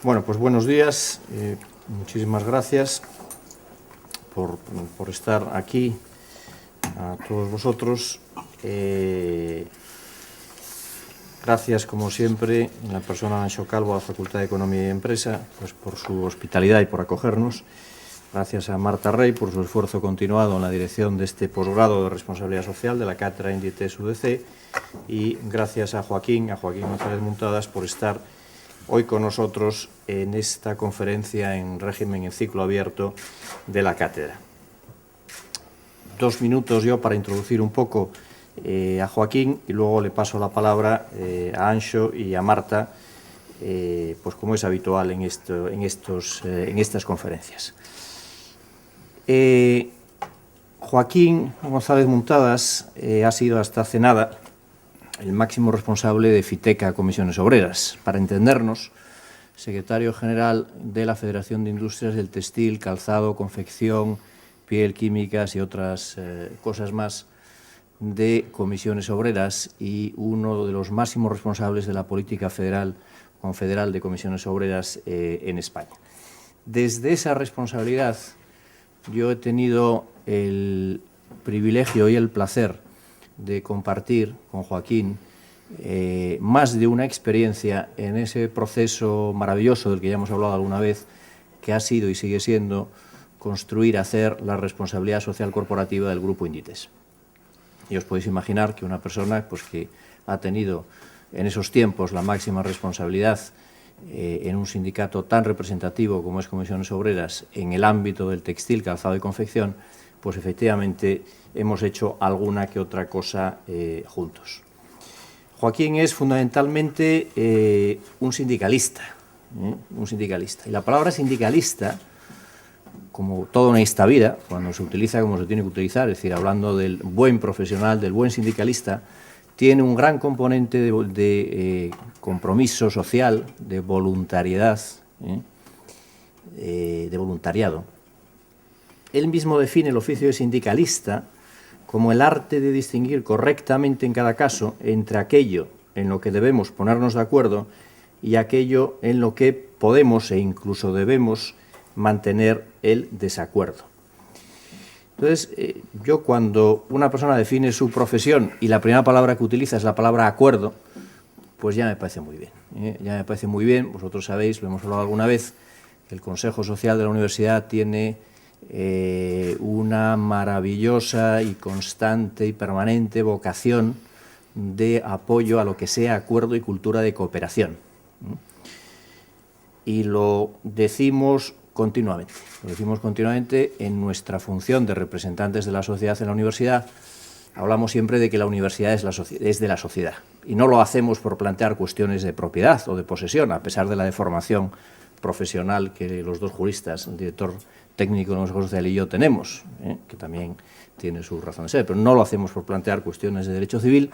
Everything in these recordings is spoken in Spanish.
Bueno, pues buenos días. Muchísimas gracias por estar aquí, a todos vosotros. Gracias, como siempre, en la persona de Anxo Calvo, a la Facultad de Economía y Empresa, pues por su hospitalidad y por acogernos. Gracias a Marta Rey por su esfuerzo continuado en la dirección de este posgrado de Responsabilidad Social de la Cátedra Inditex UDC. Y gracias a Joaquín González Muntadas, por estar hoy con nosotros en esta conferencia en régimen en ciclo abierto de la cátedra. 2 minutos yo para introducir un poco a Joaquín y luego le paso la palabra a Anxo y a Marta, pues como es habitual en estas conferencias. Joaquín González Muntadas ha sido hasta hace nada el máximo responsable de FITECA Comisiones Obreras. Para entendernos, secretario general de la Federación de Industrias del Textil, Calzado, Confección, Piel, Químicas y otras cosas más de Comisiones Obreras y uno de los máximos responsables de la política confederal de Comisiones Obreras en España. Desde esa responsabilidad yo he tenido el privilegio y el placer de compartir con Joaquín más de una experiencia en ese proceso maravilloso del que ya hemos hablado alguna vez, que ha sido y sigue siendo construir, hacer la responsabilidad social corporativa del Grupo Inditex. Y os podéis imaginar que una persona pues, que ha tenido en esos tiempos la máxima responsabilidad en un sindicato tan representativo como es Comisiones Obreras en el ámbito del textil, calzado y confección, pues efectivamente hemos hecho alguna que otra cosa juntos. Joaquín es fundamentalmente un sindicalista. Y la palabra sindicalista, como toda en esta vida, cuando se utiliza como se tiene que utilizar, es decir, hablando del buen profesional, del buen sindicalista, tiene un gran componente de compromiso social, de voluntariedad, de voluntariado. Él mismo define el oficio de sindicalista como el arte de distinguir correctamente en cada caso entre aquello en lo que debemos ponernos de acuerdo y aquello en lo que podemos e incluso debemos mantener el desacuerdo. Entonces, yo cuando una persona define su profesión y la primera palabra que utiliza es la palabra acuerdo, pues ya me parece muy bien. Ya me parece muy bien. Vosotros sabéis, lo hemos hablado alguna vez, que el Consejo Social de la Universidad tiene una maravillosa y constante y permanente vocación de apoyo a lo que sea acuerdo y cultura de cooperación. Y lo decimos continuamente. Lo decimos continuamente en nuestra función de representantes de la sociedad en la universidad. Hablamos siempre de que la universidad es de la sociedad. Y no lo hacemos por plantear cuestiones de propiedad o de posesión, a pesar de la deformación profesional que los dos juristas, el director técnico de la Consejo Social y yo tenemos, que también tiene su razón de ser, pero no lo hacemos por plantear cuestiones de derecho civil,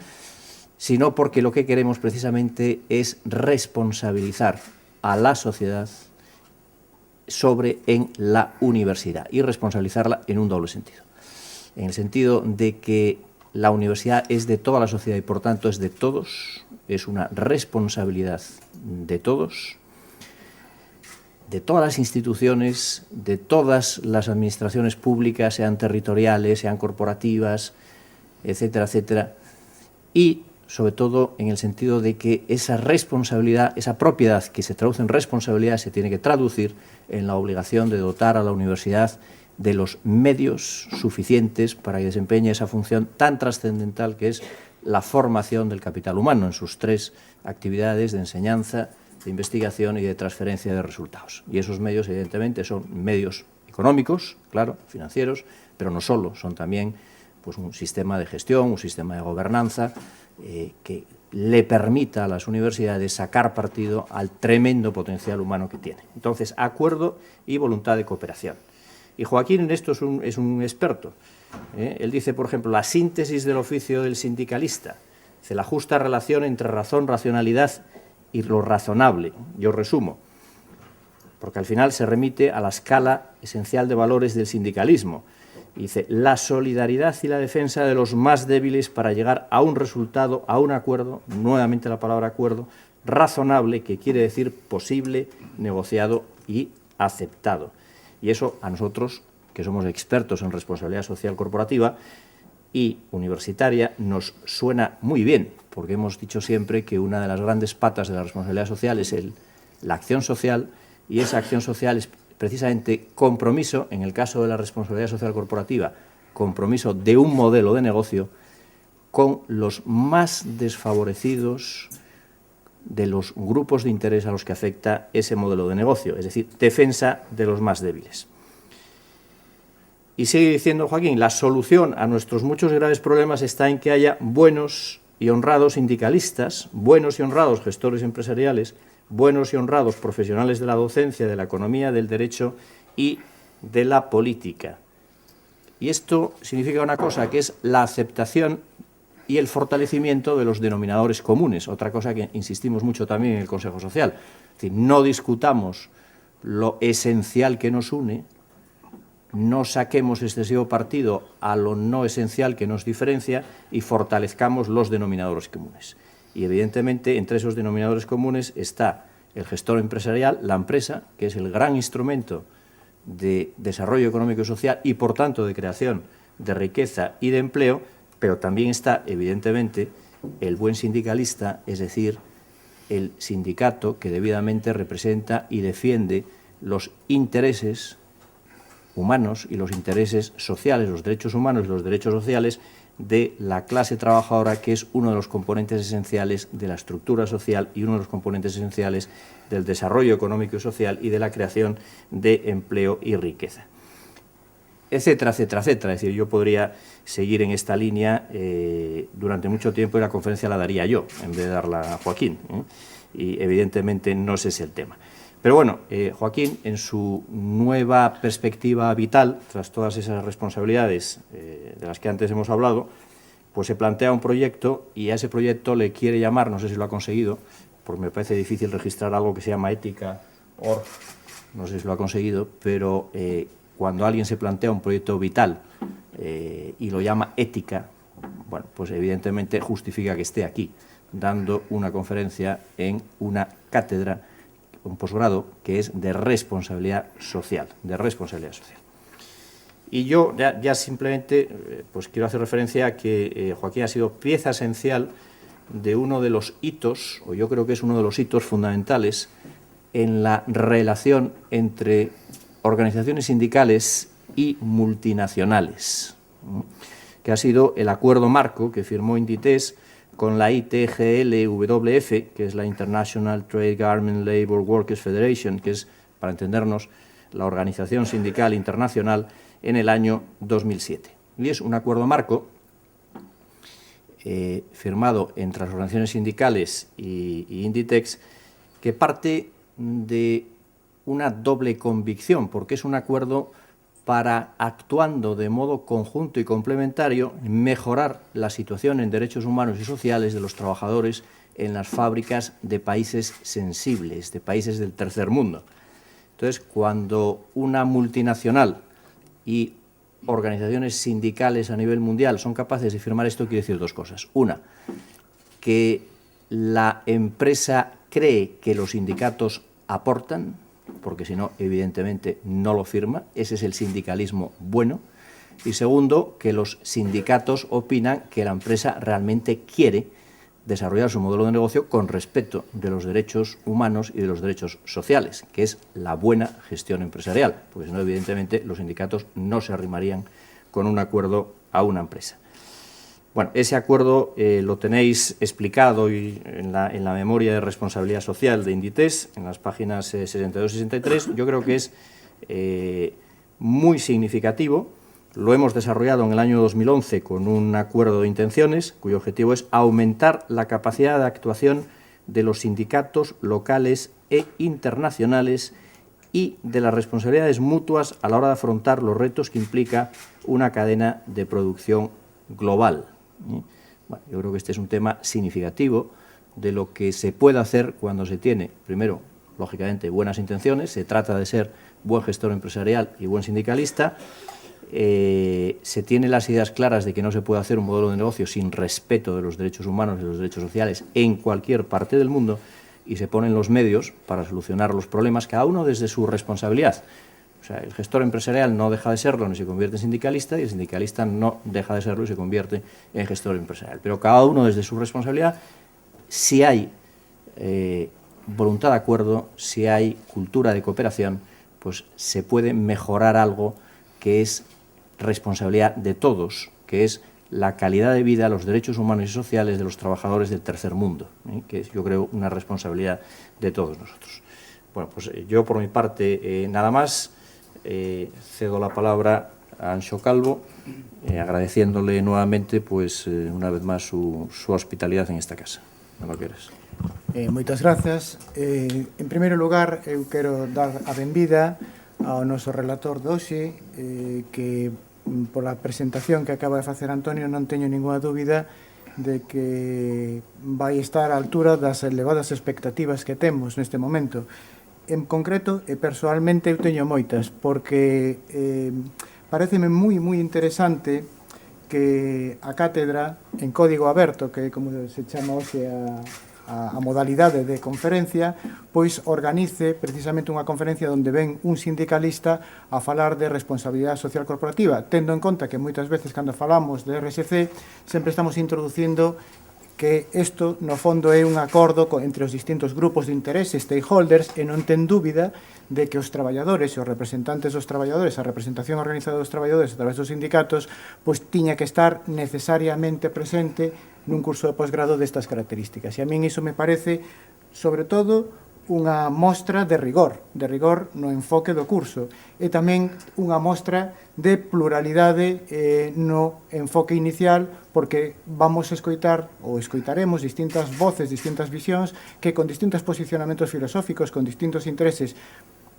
sino porque lo que queremos precisamente es responsabilizar a la sociedad en la universidad y responsabilizarla en un doble sentido. En el sentido de que la universidad es de toda la sociedad y por tanto es de todos, es una responsabilidad de todas las instituciones, de todas las administraciones públicas, sean territoriales, sean corporativas, etcétera, etcétera, y sobre todo en el sentido de que esa responsabilidad, esa propiedad que se traduce en responsabilidad se tiene que traducir en la obligación de dotar a la universidad de los medios suficientes para que desempeñe esa función tan trascendental que es la formación del capital humano en sus 3 actividades de enseñanza, de investigación y de transferencia de resultados. Y esos medios, evidentemente, son medios económicos, claro, financieros, pero no solo, son también pues, un sistema de gestión, un sistema de gobernanza que le permita a las universidades sacar partido al tremendo potencial humano que tiene. Entonces, acuerdo y voluntad de cooperación. Y Joaquín en esto es un experto. Él dice, por ejemplo, la síntesis del oficio del sindicalista, dice, la justa relación entre razón, racionalidad y lo razonable. Yo resumo, porque al final se remite a la escala esencial de valores del sindicalismo. Dice, la solidaridad y la defensa de los más débiles para llegar a un resultado, a un acuerdo, nuevamente la palabra acuerdo, razonable, que quiere decir posible, negociado y aceptado. Y eso a nosotros, que somos expertos en responsabilidad social corporativa y universitaria, nos suena muy bien, porque hemos dicho siempre que una de las grandes patas de la responsabilidad social es la acción social, y esa acción social es precisamente compromiso, en el caso de la responsabilidad social corporativa, compromiso de un modelo de negocio con los más desfavorecidos de los grupos de interés a los que afecta ese modelo de negocio, es decir, defensa de los más débiles. Y sigue diciendo Joaquín, la solución a nuestros muchos y graves problemas está en que haya buenos y honrados sindicalistas, buenos y honrados gestores empresariales, buenos y honrados profesionales de la docencia, de la economía, del derecho y de la política. Y esto significa una cosa, que es la aceptación y el fortalecimiento de los denominadores comunes, otra cosa que insistimos mucho también en el Consejo Social. Es decir, no discutamos lo esencial que nos une, no saquemos excesivo partido a lo no esencial que nos diferencia y fortalezcamos los denominadores comunes. Y, evidentemente, entre esos denominadores comunes está el gestor empresarial, la empresa, que es el gran instrumento de desarrollo económico y social y, por tanto, de creación de riqueza y de empleo, pero también está, evidentemente, el buen sindicalista, es decir, el sindicato que debidamente representa y defiende los intereses humanos y los intereses sociales, los derechos humanos y los derechos sociales de la clase trabajadora, que es uno de los componentes esenciales de la estructura social y uno de los componentes esenciales del desarrollo económico y social y de la creación de empleo y riqueza. Etcétera, etcétera, etcétera. Es decir, yo podría seguir en esta línea durante mucho tiempo y la conferencia la daría yo, en vez de darla a Joaquín. Y, evidentemente, no ese es el tema. Pero bueno, Joaquín, en su nueva perspectiva vital, tras todas esas responsabilidades de las que antes hemos hablado, pues se plantea un proyecto y a ese proyecto le quiere llamar, no sé si lo ha conseguido, porque me parece difícil registrar algo que se llama ética.org, no sé si lo ha conseguido, pero cuando alguien se plantea un proyecto vital y lo llama ética, bueno, pues evidentemente justifica que esté aquí, dando una conferencia en una cátedra, un posgrado que es de responsabilidad social, Y yo ya simplemente pues quiero hacer referencia a que Joaquín ha sido pieza esencial de uno de los hitos, o yo creo que es uno de los hitos fundamentales en la relación entre organizaciones sindicales y multinacionales, que ha sido el acuerdo marco que firmó Inditex con la ITGLWF, que es la International Trade Garment Labour Workers Federation, que es, para entendernos, la organización sindical internacional, en el año 2007. Y es un acuerdo marco firmado entre las organizaciones sindicales y Inditex, que parte de una doble convicción, porque es un acuerdo para, actuando de modo conjunto y complementario, mejorar la situación en derechos humanos y sociales de los trabajadores en las fábricas de países sensibles, de países del tercer mundo. Entonces, cuando una multinacional y organizaciones sindicales a nivel mundial son capaces de firmar esto, quiere decir dos cosas. Una, que la empresa cree que los sindicatos aportan, porque si no, evidentemente, no lo firma. Ese es el sindicalismo bueno. Y segundo, que los sindicatos opinan que la empresa realmente quiere desarrollar su modelo de negocio con respeto de los derechos humanos y de los derechos sociales, que es la buena gestión empresarial, porque si no, evidentemente, los sindicatos no se arrimarían con un acuerdo a una empresa. Bueno, ese acuerdo lo tenéis explicado en la memoria de responsabilidad social de Inditex, en las páginas 62 y 63. Yo creo que es muy significativo. Lo hemos desarrollado en el año 2011 con un acuerdo de intenciones, cuyo objetivo es aumentar la capacidad de actuación de los sindicatos locales e internacionales y de las responsabilidades mutuas a la hora de afrontar los retos que implica una cadena de producción global. Bueno, yo creo que este es un tema significativo de lo que se puede hacer cuando se tiene, primero, lógicamente, buenas intenciones, se trata de ser buen gestor empresarial y buen sindicalista, se tienen las ideas claras de que no se puede hacer un modelo de negocio sin respeto de los derechos humanos y de los derechos sociales en cualquier parte del mundo, y se ponen los medios para solucionar los problemas, cada uno desde su responsabilidad. O sea, el gestor empresarial no deja de serlo ni se convierte en sindicalista, y el sindicalista no deja de serlo y se convierte en gestor empresarial. Pero cada uno desde su responsabilidad, si hay voluntad de acuerdo, si hay cultura de cooperación, pues se puede mejorar algo que es responsabilidad de todos, que es la calidad de vida, los derechos humanos y sociales de los trabajadores del tercer mundo, que es, yo creo, una responsabilidad de todos nosotros. Bueno, pues yo por mi parte nada más, cedo la palabra a Anxo Calvo, agradeciéndole nuevamente, pues una vez más, su hospitalidad en esta casa. Cuando quieras. Moitas grazas. En primeiro lugar, eu quero dar a benvida ao noso relator de hoxe, que pola presentación que acaba de facer Antonio non teño ninguna dúbida de que vai estar á altura das elevadas expectativas que temos neste momento. En concreto, e persoalmente, eu teño moitas, porque pareceme moi interesante que a cátedra en código aberto, que é como se chama hoxe a modalidade de conferencia, pois organice precisamente unha conferencia onde ven un sindicalista a falar de responsabilidade social corporativa, tendo en conta que moitas veces cando falamos de RSC sempre estamos introducindo que isto no fondo é un acordo entre os distintos grupos de interese, stakeholders, e non ten dúbida de que os traballadores e os representantes dos traballadores, a representación organizada dos traballadores a través dos sindicatos, pois tiña que estar necesariamente presente nun curso de posgrado destas características. E a min iso me parece, sobre todo, unha mostra de rigor no enfoque do curso, e tamén unha mostra de pluralidade no enfoque inicial, porque vamos a escoitar, ou escoitaremos, distintas voces, distintas visións, que con distintos posicionamentos filosóficos, con distintos intereses,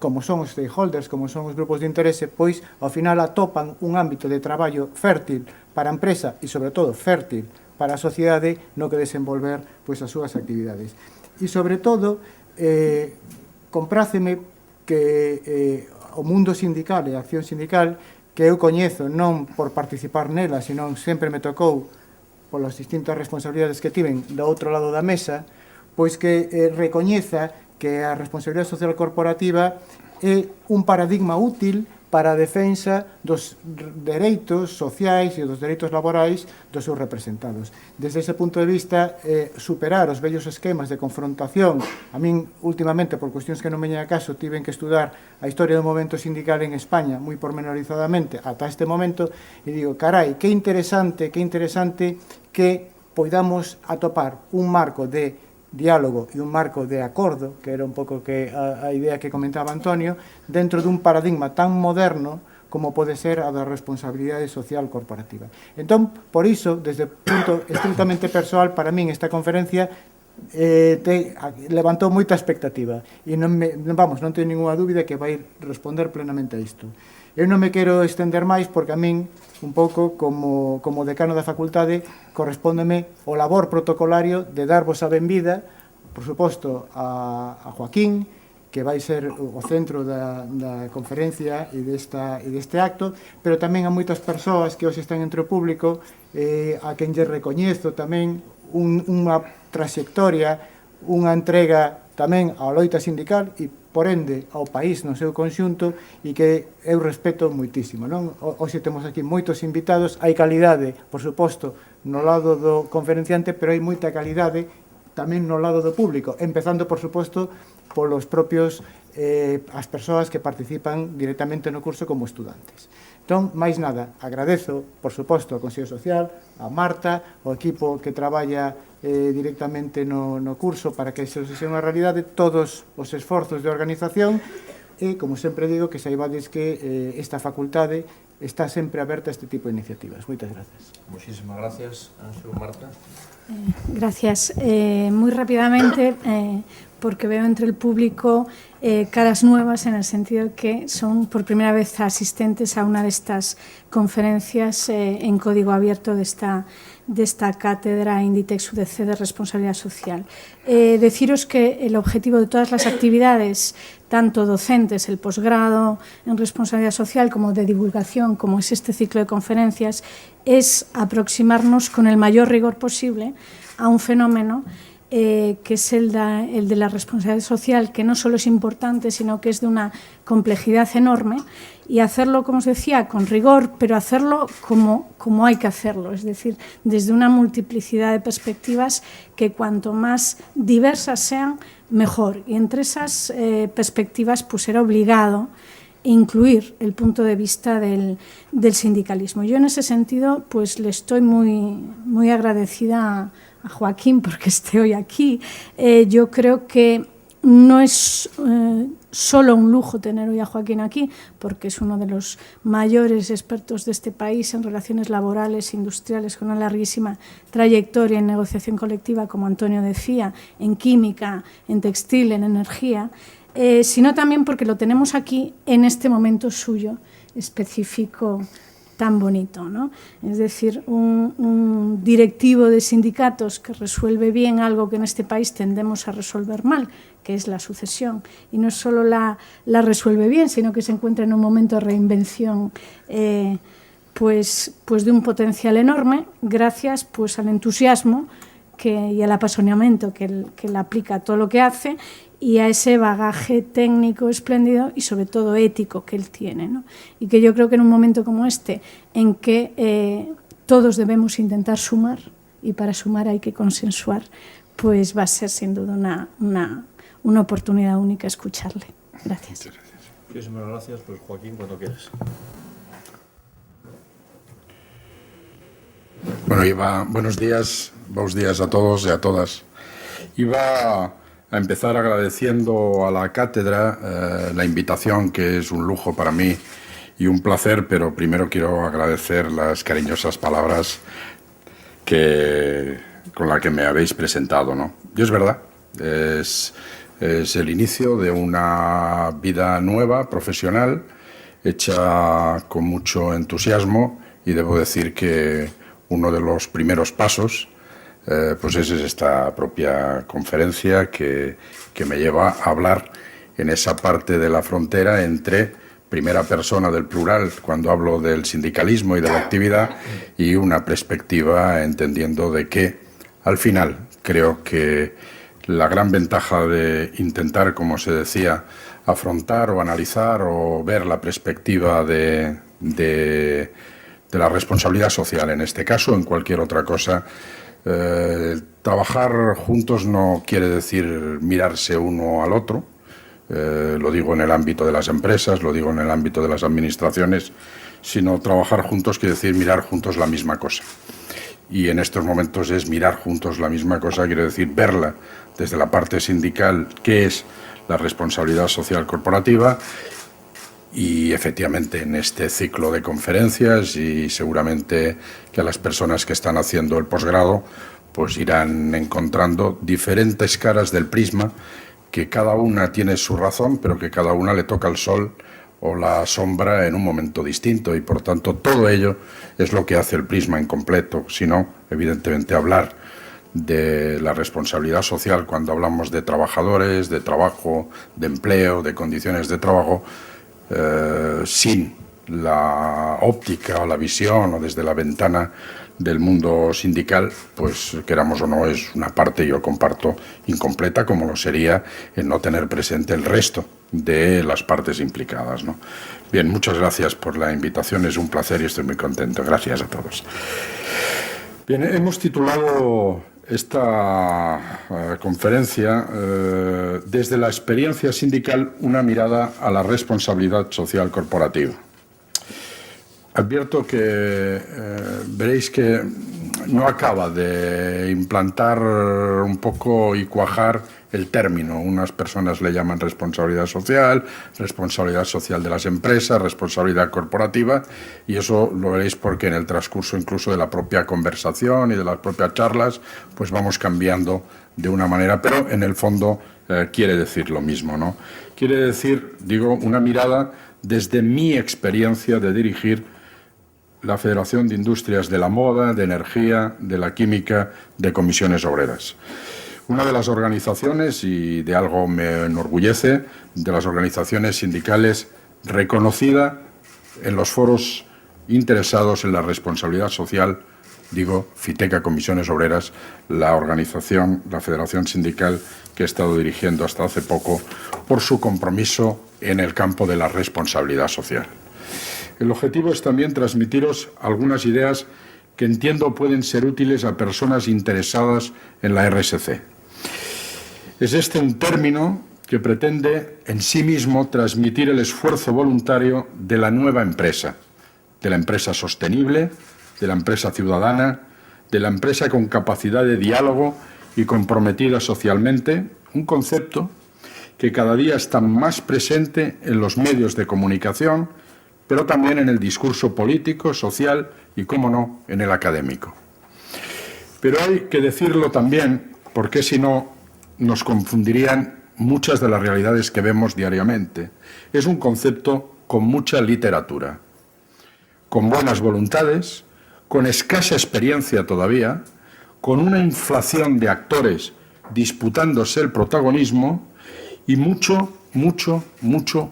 como son os stakeholders, como son os grupos de interese, pois, ao final atopan un ámbito de traballo fértil para a empresa e, sobre todo, fértil para a sociedade no que desenvolver pois, as súas actividades. E, sobre todo, compráceme que o mundo sindical e a acción sindical que eu coñezo non por participar nela, senón sempre me tocou polas distintas responsabilidades que tiven do outro lado da mesa, pois que recoñeza que a responsabilidade social corporativa é un paradigma útil para a defensa dos dereitos sociais e dos dereitos laborais dos seus representados. Desde ese punto de vista, superar os vellos esquemas de confrontación, a min, últimamente, por cuestións que non veñen a caso, tiven que estudar a historia do movimento sindical en España, moi pormenorizadamente, ata este momento, e digo, carai, que interesante que poidamos atopar un marco de diálogo e un marco de acordo, que era un pouco que a idea que comentaba Antonio, dentro dun paradigma tan moderno como pode ser a da responsabilidade social corporativa. Entón, por iso, desde o punto estritamente persoal, para min esta conferencia levantou moita expectativa e non teño ninguna dúbida que vai responder plenamente a isto. Eu non me quero estender máis porque a min, un pouco como decano da facultade, correspóndeme o labor protocolario de darvos a benvida, por suposto, a Joaquín, que vai ser o centro da conferencia e deste acto, pero tamén a moitas persoas que hoxe están entre o público, a quen lle recoñezo tamén unha trayectoria, unha entrega tamén á loita sindical e, por ende, ao país no seu conxunto e que eu respeto moitísimo. Hoxe temos aquí moitos invitados, hai calidade, por suposto, no lado do conferenciante, pero hai moita calidade tamén no lado do público, empezando, por suposto, polos propios as persoas que participan directamente no curso como estudantes. Entón, máis nada, agradezo, por suposto, ao Consello Social, a Marta, ao equipo que traballa directamente no curso para que iso sea unha realidade, todos os esforzos de organización e, como sempre digo, que saibades que esta facultade está sempre aberta a este tipo de iniciativas. Moitas grazas. Muchísimas gracias, Anxo, Marta. Gracias. Muy rápidamente, porque veo entre el público caras nuevas en el sentido que son por primera vez asistentes a una de estas conferencias en código abierto de esta cátedra Inditex UDC de responsabilidad social. Deciros que el objetivo de todas las actividades, tanto docentes, el posgrado en responsabilidad social, como de divulgación, como es este ciclo de conferencias, es aproximarnos con el mayor rigor posible a un fenómeno que es el de la responsabilidad social, que no solo es importante, sino que es de una complejidad enorme, y hacerlo, como os decía, con rigor, pero hacerlo como hay que hacerlo, es decir, desde una multiplicidad de perspectivas que cuanto más diversas sean, mejor. Y entre esas perspectivas pues era obligado incluir el punto de vista del sindicalismo. Yo en ese sentido pues le estoy muy agradecida a Joaquín porque esté hoy aquí. Yo creo que no es solo un lujo tener hoy a Joaquín aquí, porque es uno de los mayores expertos de este país en relaciones laborales, industriales, con una larguísima trayectoria en negociación colectiva, como Antonio decía, en química, en textil, en energía, sino también porque lo tenemos aquí en este momento suyo específico tan bonito, ¿no? Es decir, un directivo de sindicatos que resuelve bien algo que en este país tendemos a resolver mal, que es la sucesión. Y no solo la resuelve bien, sino que se encuentra en un momento de reinvención pues de un potencial enorme, gracias pues al entusiasmo y al apasionamiento que él aplica a todo lo que hace, y a ese bagaje técnico espléndido y sobre todo ético que él tiene, ¿no? Y que yo creo que en un momento como este, en que todos debemos intentar sumar, y para sumar hay que consensuar, pues va a ser sin duda una oportunidad única escucharle. Gracias. Muchas gracias. Muchísimas gracias, pues Joaquín, cuando quieras. Bueno, buenos días a todos y a todas. Iba a empezar agradeciendo a la cátedra la invitación, que es un lujo para mí y un placer, pero primero quiero agradecer las cariñosas palabras con las que me habéis presentado, ¿no? Y es verdad, es el inicio de una vida nueva, profesional, hecha con mucho entusiasmo, y debo decir que uno de los primeros pasos pues es esta propia conferencia que me lleva a hablar en esa parte de la frontera entre primera persona del plural, cuando hablo del sindicalismo y de la actividad, y una perspectiva entendiendo de que, al final, creo que la gran ventaja de intentar, como se decía, afrontar o analizar o ver la perspectiva de la responsabilidad social, en este caso, en cualquier otra cosa. Trabajar juntos no quiere decir mirarse uno al otro, lo digo en el ámbito de las empresas, lo digo en el ámbito de las administraciones, sino trabajar juntos quiere decir mirar juntos la misma cosa. Y en estos momentos es mirar juntos la misma cosa, quiere decir verla desde la parte sindical, que es la responsabilidad social corporativa. Y efectivamente en este ciclo de conferencias, y seguramente que a las personas que están haciendo el posgrado pues irán encontrando diferentes caras del prisma, que cada una tiene su razón, pero que cada una le toca el sol o la sombra en un momento distinto, y por tanto todo ello es lo que hace el prisma en completo. Si no, evidentemente hablar de la responsabilidad social cuando hablamos de trabajadores, de trabajo, de empleo, de condiciones de trabajo, sin la óptica o la visión o desde la ventana del mundo sindical, pues queramos o no, es una parte, yo comparto, incompleta, como lo sería el no tener presente el resto de las partes implicadas, ¿no? Bien, muchas gracias por la invitación, es un placer y estoy muy contento. Gracias a todos. Bien, hemos titulado esta conferencia desde la experiencia sindical, una mirada a la responsabilidad social corporativa. Advierto que veréis que no acaba de implantar un poco y cuajar el término. Unas personas le llaman responsabilidad social de las empresas, responsabilidad corporativa, y eso lo veréis porque en el transcurso incluso de la propia conversación y de las propias charlas, pues vamos cambiando de una manera, pero en el fondo quiere decir lo mismo, ¿no? Quiere decir, digo, una mirada desde mi experiencia de dirigir la Federación de Industrias de la Moda, de Energía, de la Química, de Comisiones Obreras. Una de las organizaciones, y de algo me enorgullece, de las organizaciones sindicales reconocida en los foros interesados en la responsabilidad social digo FITECA Comisiones Obreras, la organización, la federación sindical que he estado dirigiendo hasta hace poco, por su compromiso en el campo de la responsabilidad social. El objetivo es también transmitiros algunas ideas que entiendo pueden ser útiles a personas interesadas en la RSC. Es este un término que pretende en sí mismo transmitir el esfuerzo voluntario de la nueva empresa, de la empresa sostenible, de la empresa ciudadana, de la empresa con capacidad de diálogo y comprometida socialmente, un concepto que cada día está más presente en los medios de comunicación, pero también en el discurso político, social y, cómo no, en el académico. Pero hay que decirlo también, porque si no nos confundirían muchas de las realidades que vemos diariamente. Es un concepto con mucha literatura, con buenas voluntades, con escasa experiencia todavía, con una inflación de actores disputándose el protagonismo y mucho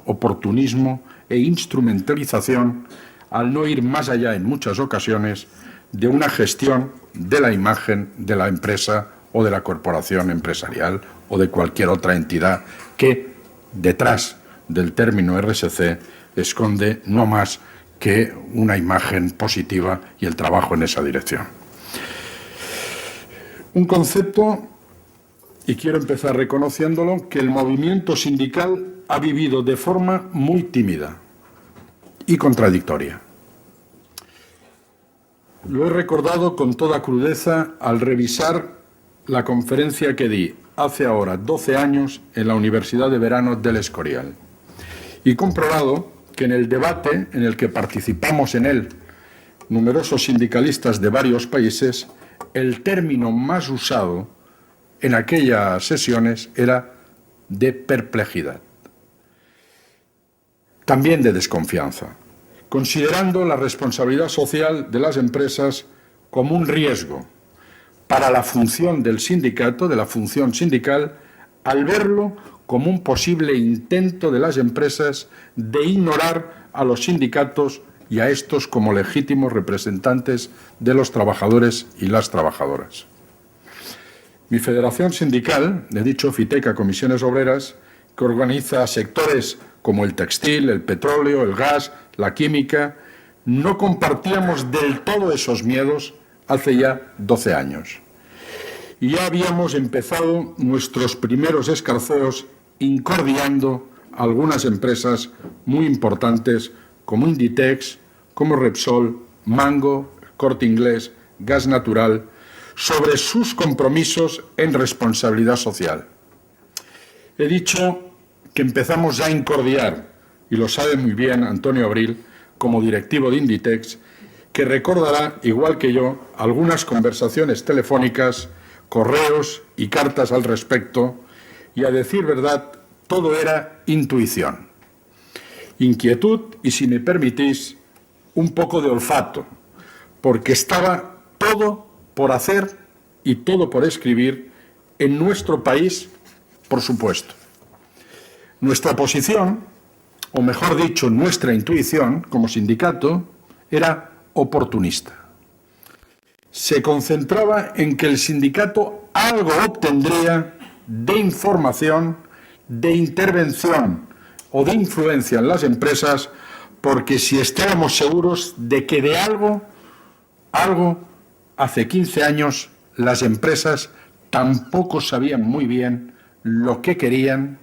oportunismo e instrumentalización al no ir más allá en muchas ocasiones de una gestión de la imagen de la empresa o de la corporación empresarial o de cualquier otra entidad que detrás del término RSC esconde no más que una imagen positiva y el trabajo en esa dirección. Un concepto, y quiero empezar reconociéndolo, que el movimiento sindical ha vivido de forma muy tímida y contradictoria. Lo he recordado con toda crudeza al revisar la conferencia que di hace ahora 12 años en la Universidad de Verano del Escorial y comprobado que en el debate en el que participamos en él numerosos sindicalistas de varios países, el término más usado en aquellas sesiones era de perplejidad, también de desconfianza, considerando la responsabilidad social de las empresas como un riesgo para la función del sindicato, de la función sindical, al verlo como un posible intento de las empresas de ignorar a los sindicatos y a estos como legítimos representantes de los trabajadores y las trabajadoras. Mi federación sindical, he dicho FITECA Comisiones Obreras, que organiza sectores como el textil, el petróleo, el gas, la química, no compartíamos del todo esos miedos hace ya 12 años. Y ya habíamos empezado nuestros primeros escarceos incordiando algunas empresas muy importantes como Inditex, como Repsol, Mango, Corte Inglés, Gas Natural, sobre sus compromisos en responsabilidad social. He dicho que empezamos ya a incordiar, y lo sabe muy bien Antonio Abril, como directivo de Inditex, que recordará, igual que yo, algunas conversaciones telefónicas, correos y cartas al respecto, y a decir verdad, todo era intuición, inquietud y, si me permitís, un poco de olfato, porque estaba todo por hacer y todo por escribir en nuestro país, por supuesto. Nuestra posición, o mejor dicho, nuestra intuición como sindicato, era oportunista. Se concentraba en que el sindicato algo obtendría de información, de intervención o de influencia en las empresas, porque si estábamos seguros de que de algo, hace 15 años las empresas tampoco sabían muy bien lo que querían,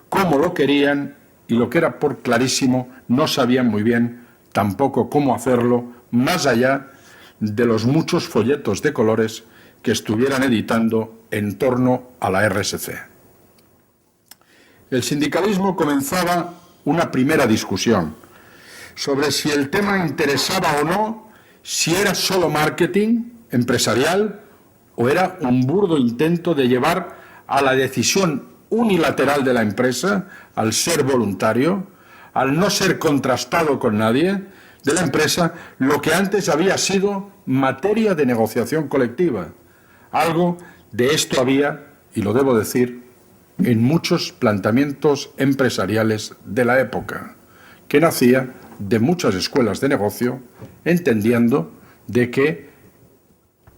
cómo lo querían, y lo que era por clarísimo, no sabían muy bien tampoco cómo hacerlo, más allá de los muchos folletos de colores que estuvieran editando en torno a la RSC. El sindicalismo comenzaba una primera discusión sobre si el tema interesaba o no, si era solo marketing empresarial o era un burdo intento de llevar a la decisión unilateral de la empresa, al ser voluntario, al no ser contrastado con nadie de la empresa, lo que antes había sido materia de negociación colectiva. Algo de esto había, y lo debo decir, en muchos planteamientos empresariales de la época, que nacía de muchas escuelas de negocio, entendiendo de que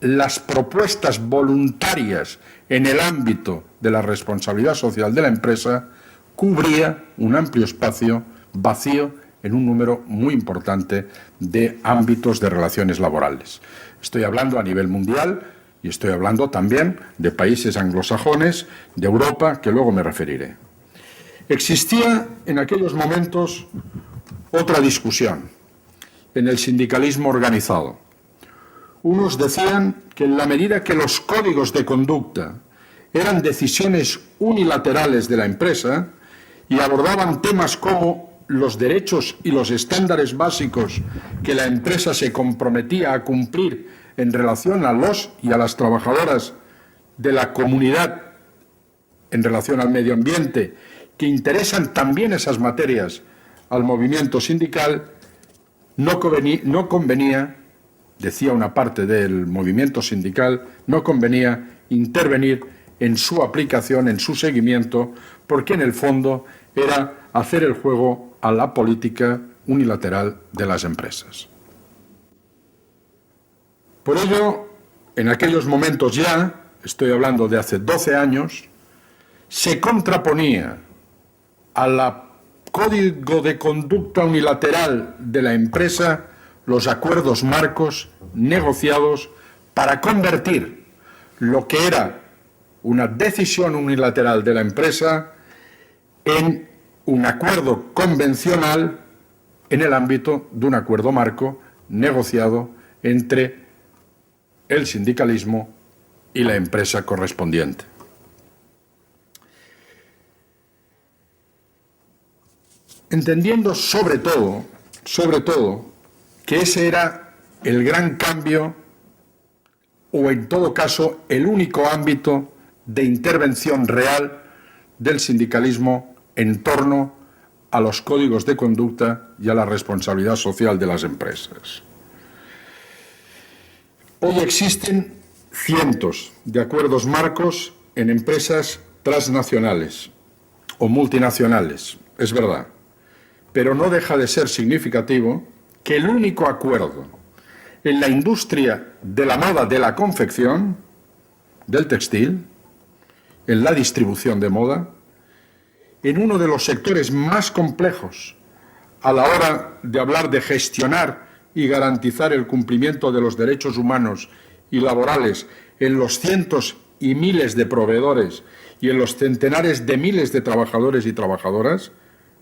las propuestas voluntarias en el ámbito de la responsabilidad social de la empresa, cubría un amplio espacio vacío en un número muy importante de ámbitos de relaciones laborales. Estoy hablando a nivel mundial y estoy hablando también de países anglosajones, de Europa, que luego me referiré. Existía en aquellos momentos otra discusión en el sindicalismo organizado. Unos decían que en la medida que los códigos de conducta eran decisiones unilaterales de la empresa y abordaban temas como los derechos y los estándares básicos que la empresa se comprometía a cumplir en relación a los y a las trabajadoras de la comunidad en relación al medio ambiente, que interesan también esas materias al movimiento sindical, no convenía, decía una parte del movimiento sindical, no convenía intervenir en su aplicación, en su seguimiento, porque en el fondo era hacer el juego a la política unilateral de las empresas. Por ello, en aquellos momentos ya, estoy hablando de hace 12 años, se contraponía al código de conducta unilateral de la empresa los acuerdos marcos negociados para convertir lo que era una decisión unilateral de la empresa en un acuerdo convencional en el ámbito de un acuerdo marco negociado entre el sindicalismo y la empresa correspondiente. Entendiendo sobre todo, que ese era el gran cambio o en todo caso el único ámbito de intervención real del sindicalismo en torno a los códigos de conducta y a la responsabilidad social de las empresas. Hoy existen cientos de acuerdos marcos en empresas transnacionales o multinacionales, es verdad, pero no deja de ser significativo que el único acuerdo en la industria de la moda, de la confección, del textil, en la distribución de moda, en uno de los sectores más complejos a la hora de hablar de gestionar y garantizar el cumplimiento de los derechos humanos y laborales en los cientos y miles de proveedores y en los centenares de miles de trabajadores y trabajadoras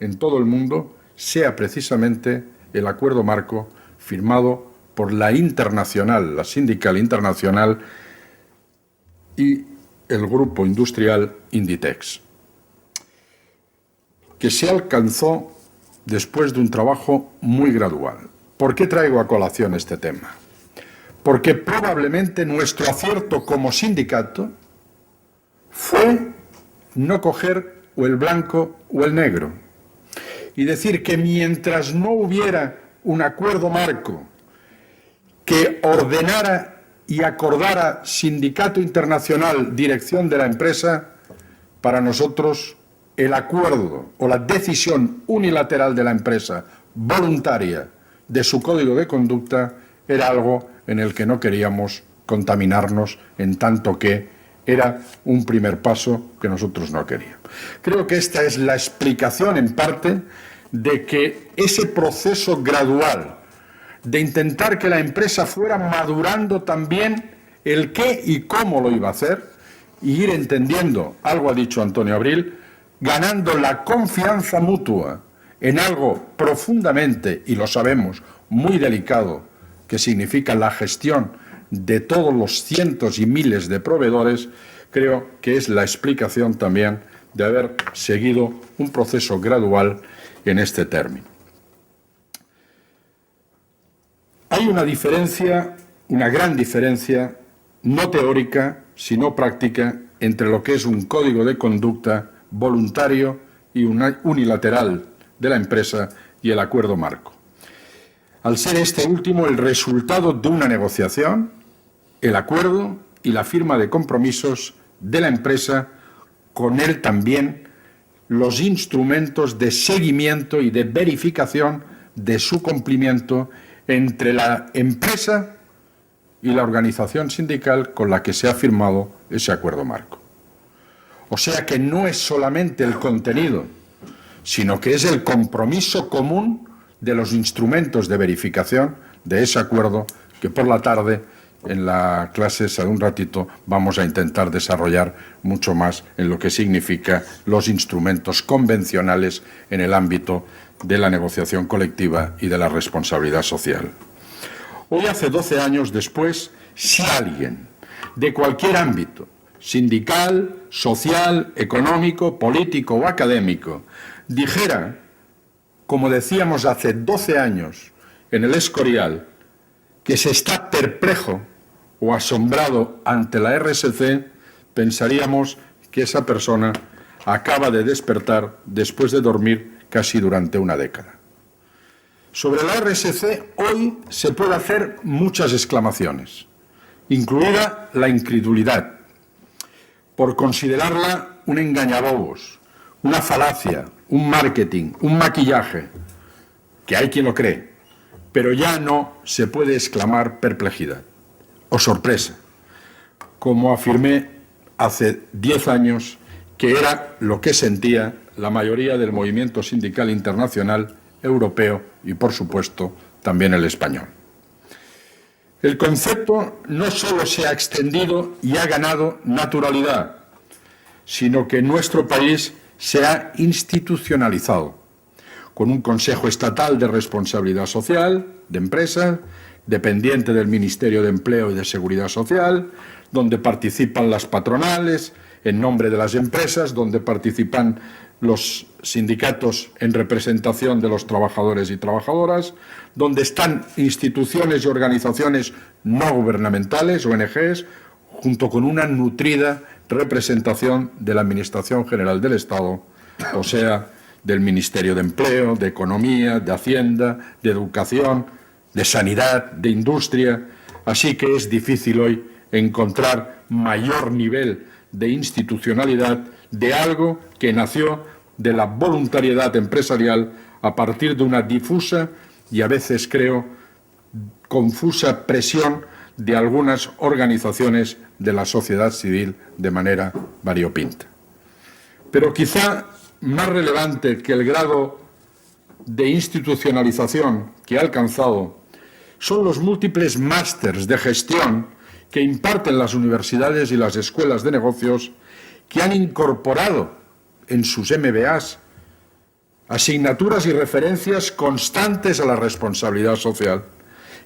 en todo el mundo, sea precisamente el acuerdo marco firmado por la internacional, la sindical internacional y el grupo industrial Inditex, que se alcanzó después de un trabajo muy gradual. ¿Por qué traigo a colación este tema? Porque probablemente nuestro acierto como sindicato fue no coger o el blanco o el negro y decir que mientras no hubiera un acuerdo marco que ordenara y acordara sindicato internacional, dirección de la empresa, para nosotros el acuerdo o la decisión unilateral de la empresa, voluntaria, de su código de conducta, era algo en el que no queríamos contaminarnos, en tanto que era un primer paso que nosotros no queríamos. Creo que esta es la explicación, en parte, de que ese proceso gradual de intentar que la empresa fuera madurando también el qué y cómo lo iba a hacer y ir entendiendo, algo ha dicho Antonio Abril, ganando la confianza mutua en algo profundamente, y lo sabemos, muy delicado, que significa la gestión de todos los cientos y miles de proveedores, creo que es la explicación también de haber seguido un proceso gradual en este término. Hay una diferencia, una gran diferencia, no teórica, sino práctica, entre lo que es un código de conducta voluntario y unilateral de la empresa y el acuerdo marco. Al ser este último el resultado de una negociación, el acuerdo y la firma de compromisos de la empresa, con él también los instrumentos de seguimiento y de verificación de su cumplimiento entre la empresa y la organización sindical con la que se ha firmado ese acuerdo marco. O sea que no es solamente el contenido, sino que es el compromiso común de los instrumentos de verificación de ese acuerdo que por la tarde, en la clase de un ratito, vamos a intentar desarrollar mucho más en lo que significa los instrumentos convencionales en el ámbito de la negociación colectiva y de la responsabilidad social. Hoy, hace 12 años después, si alguien de cualquier ámbito, sindical, social, económico, político o académico, dijera, como decíamos hace 12 años en el Escorial, que se está perplejo o asombrado ante la RSC, pensaríamos que esa persona acaba de despertar después de dormir casi durante una década. Sobre la RSC hoy se puede hacer muchas exclamaciones, incluida la incredulidad, por considerarla un engañabobos, una falacia, un marketing, un maquillaje, que hay quien lo cree, pero ya no se puede exclamar perplejidad o sorpresa, como afirmé hace 10 años que era lo que sentía la mayoría del movimiento sindical internacional, europeo y, por supuesto, también el español. El concepto no solo se ha extendido y ha ganado naturalidad, sino que en nuestro país se ha institucionalizado, con un Consejo Estatal de Responsabilidad Social, de empresas, dependiente del Ministerio de Empleo y de Seguridad Social, donde participan las patronales en nombre de las empresas, donde participan los sindicatos en representación de los trabajadores y trabajadoras, donde están instituciones y organizaciones no gubernamentales, ONGs, junto con una nutrida representación de la Administración General del Estado, o sea, del Ministerio de Empleo, de Economía, de Hacienda, de Educación, de Sanidad, de Industria. Así que es difícil hoy encontrar mayor nivel de institucionalidad de algo que nació de la voluntariedad empresarial a partir de una difusa y a veces, creo, confusa presión de algunas organizaciones de la sociedad civil de manera variopinta. Pero quizá más relevante que el grado de institucionalización que ha alcanzado son los múltiples másters de gestión que imparten las universidades y las escuelas de negocios, que han incorporado en sus MBAs asignaturas y referencias constantes a la responsabilidad social,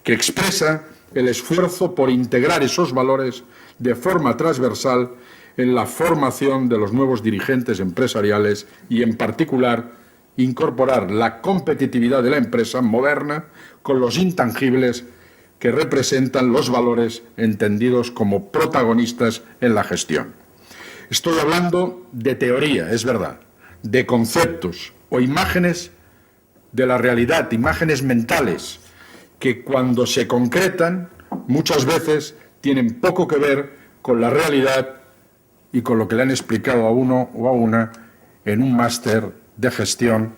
que expresa el esfuerzo por integrar esos valores de forma transversal en la formación de los nuevos dirigentes empresariales y, en particular, incorporar la competitividad de la empresa moderna con los intangibles que representan los valores entendidos como protagonistas en la gestión. Estoy hablando de teoría, es verdad, de conceptos o imágenes de la realidad, imágenes mentales, que cuando se concretan muchas veces tienen poco que ver con la realidad y con lo que le han explicado a uno o a una en un máster de gestión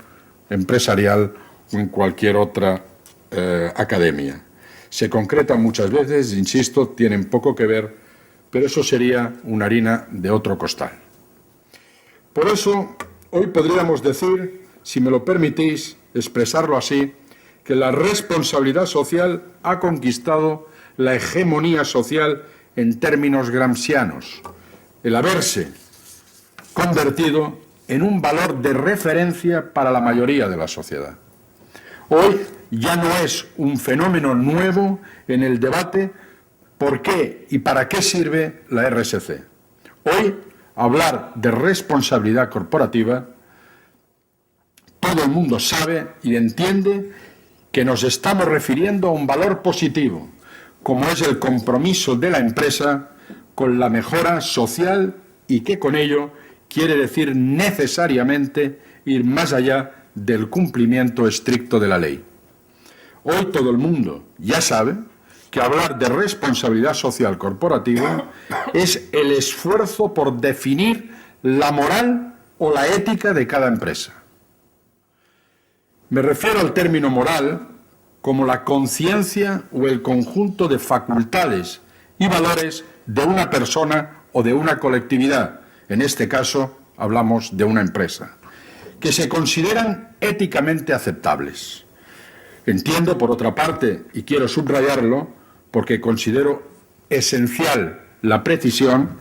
empresarial o en cualquier otra academia. Se concretan muchas veces, insisto, tienen poco que ver, pero eso sería una harina de otro costal. Por eso, hoy podríamos decir, si me lo permitís, expresarlo así, que la responsabilidad social ha conquistado la hegemonía social en términos gramscianos, el haberse convertido en un valor de referencia para la mayoría de la sociedad. Hoy ya no es un fenómeno nuevo en el debate por qué y para qué sirve la RSC. Hoy, hablar de responsabilidad corporativa, todo el mundo sabe y entiende que nos estamos refiriendo a un valor positivo, como es el compromiso de la empresa con la mejora social y que con ello quiere decir necesariamente ir más allá del cumplimiento estricto de la ley. Hoy todo el mundo ya sabe que hablar de responsabilidad social corporativa es el esfuerzo por definir la moral o la ética de cada empresa. Me refiero al término moral como la conciencia o el conjunto de facultades y valores de una persona o de una colectividad. En este caso, hablamos de una empresa, que se consideran éticamente aceptables. Entiendo, por otra parte, y quiero subrayarlo, porque considero esencial la precisión,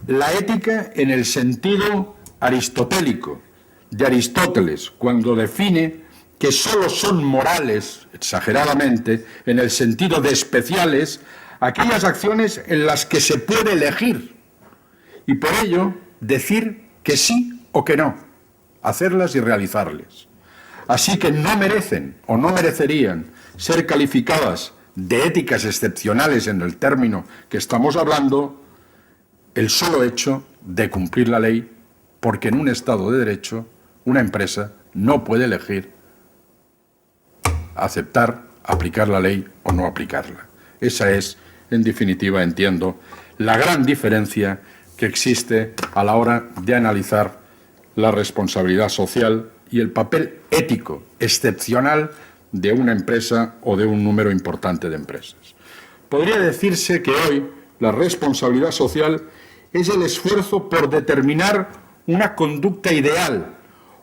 la ética en el sentido aristotélico de Aristóteles, cuando define que solo son morales, exageradamente, en el sentido de especiales, aquellas acciones en las que se puede elegir y por ello decir que sí o que no, hacerlas y realizarlas. Así que no merecen o no merecerían ser calificadas de éticas excepcionales en el término que estamos hablando el solo hecho de cumplir la ley, porque en un Estado de Derecho una empresa no puede elegir aceptar, aplicar la ley o no aplicarla. Esa es, en definitiva, entiendo, la gran diferencia que existe a la hora de analizar la responsabilidad social y el papel ético excepcional de una empresa o de un número importante de empresas. Podría decirse que hoy la responsabilidad social es el esfuerzo por determinar una conducta ideal,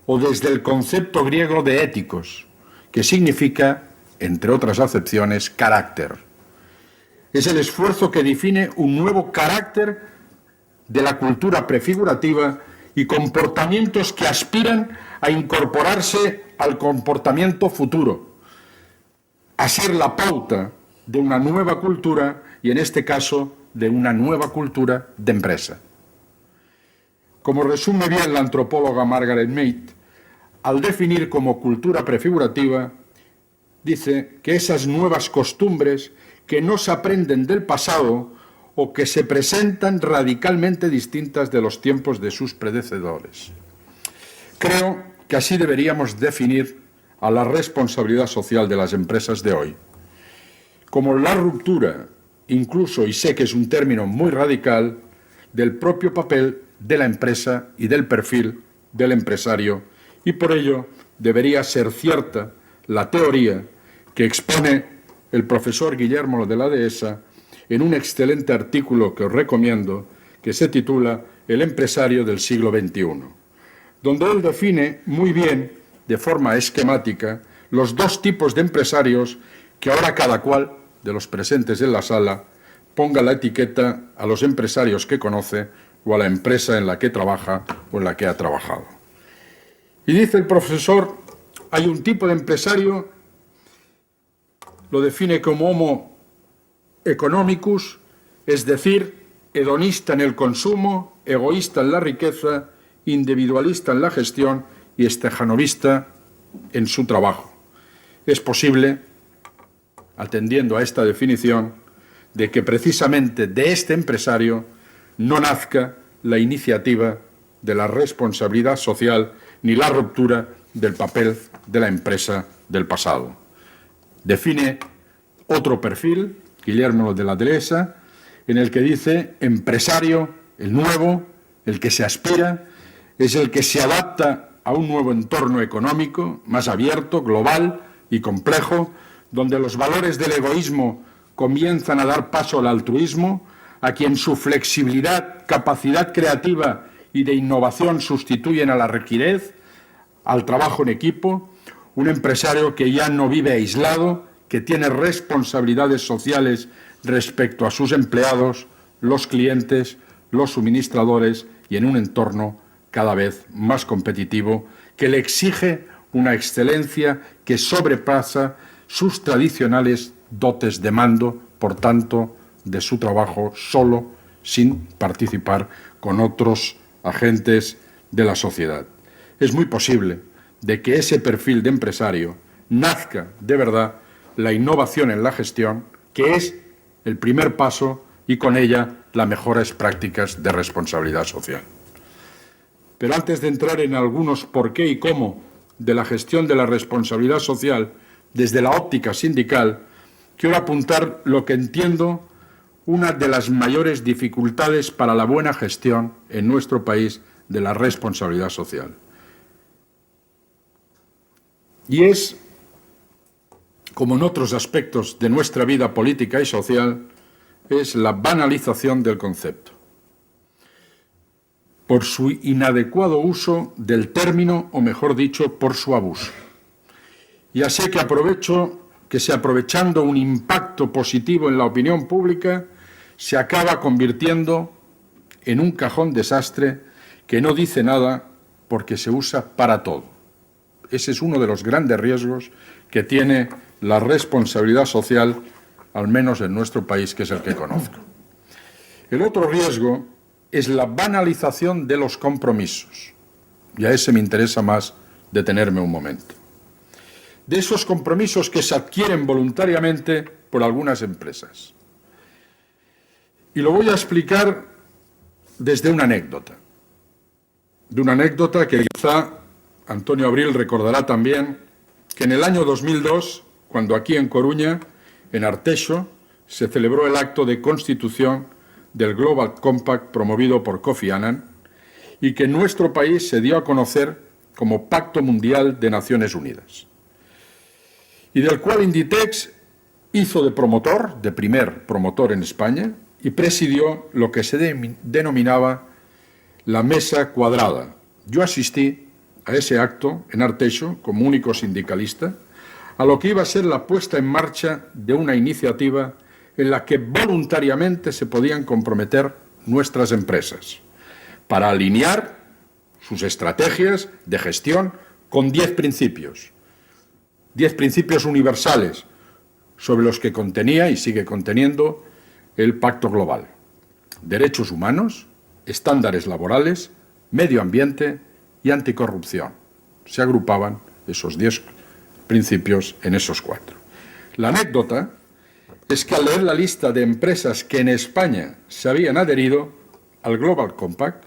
o desde el concepto griego de éticos, que significa, entre otras acepciones, carácter. Es el esfuerzo que define un nuevo carácter de la cultura prefigurativa y comportamientos que aspiran a incorporarse al comportamiento futuro, a ser la pauta de una nueva cultura y, en este caso, de una nueva cultura de empresa. Como resume bien la antropóloga Margaret Mead, al definir como cultura prefigurativa, dice que esas nuevas costumbres que no se aprenden del pasado o que se presentan radicalmente distintas de los tiempos de sus predecesores. Creo que así deberíamos definir a la responsabilidad social de las empresas de hoy, como la ruptura, incluso, y sé que es un término muy radical, del propio papel de la empresa y del perfil del empresario, y por ello debería ser cierta la teoría que expone el profesor Guillermo de la Dehesa en un excelente artículo que os recomiendo, que se titula El empresario del siglo XXI, donde él define muy bien, de forma esquemática, los dos tipos de empresarios que ahora cada cual de los presentes en la sala ponga la etiqueta a los empresarios que conoce o a la empresa en la que trabaja o en la que ha trabajado. Y dice el profesor, hay un tipo de empresario, lo define como homo economicus, es decir, hedonista en el consumo, egoísta en la riqueza, individualista en la gestión y estejanovista en su trabajo. Es posible, atendiendo a esta definición, de que precisamente de este empresario no nazca la iniciativa de la responsabilidad social ni la ruptura del papel de la empresa del pasado. Define otro perfil, Guillermo de la Dehesa, en el que dice empresario, el nuevo, el que se aspira, es el que se adapta a un nuevo entorno económico más abierto, global y complejo, donde los valores del egoísmo comienzan a dar paso al altruismo, a quien su flexibilidad, capacidad creativa y de innovación sustituyen a la rigidez, al trabajo en equipo, un empresario que ya no vive aislado, que tiene responsabilidades sociales respecto a sus empleados, los clientes, los suministradores y en un entorno cada vez más competitivo que le exige una excelencia que sobrepasa sus tradicionales dotes de mando, por tanto, de su trabajo solo, sin participar con otros agentes de la sociedad. Es muy posible de que ese perfil de empresario nazca de verdad la innovación en la gestión, que es el primer paso y con ella las mejores prácticas de responsabilidad social. Pero antes de entrar en algunos por qué y cómo de la gestión de la responsabilidad social desde la óptica sindical, quiero apuntar lo que entiendo una de las mayores dificultades para la buena gestión en nuestro país de la responsabilidad social. Y es como en otros aspectos de nuestra vida política y social, es la banalización del concepto, por su inadecuado uso del término, o mejor dicho, por su abuso. Ya sé que aprovechando un impacto positivo en la opinión pública, se acaba convirtiendo en un cajón desastre que no dice nada porque se usa para todo. Ese es uno de los grandes riesgos que tiene la responsabilidad social, al menos en nuestro país, que es el que conozco. El otro riesgo es la banalización de los compromisos. Y a ese me interesa más detenerme un momento. De esos compromisos que se adquieren voluntariamente por algunas empresas. Y lo voy a explicar desde una anécdota. De una anécdota que quizá Antonio Abril recordará también, que en el año 2002, cuando aquí en Coruña, en Arteixo, se celebró el acto de constitución del Global Compact promovido por Kofi Annan y que en nuestro país se dio a conocer como Pacto Mundial de Naciones Unidas. Y del cual Inditex hizo de primer promotor en España y presidió lo que se denominaba la mesa cuadrada. Yo asistí a ese acto en Arteixo como único sindicalista, a lo que iba a ser la puesta en marcha de una iniciativa en la que voluntariamente se podían comprometer nuestras empresas para alinear sus estrategias de gestión con 10 principios. 10 principios universales sobre los que contenía y sigue conteniendo el Pacto Global. Derechos humanos, estándares laborales, medio ambiente y anticorrupción. Se agrupaban esos 10 principios en esos 4. La anécdota es que al leer la lista de empresas que en España se habían adherido al Global Compact,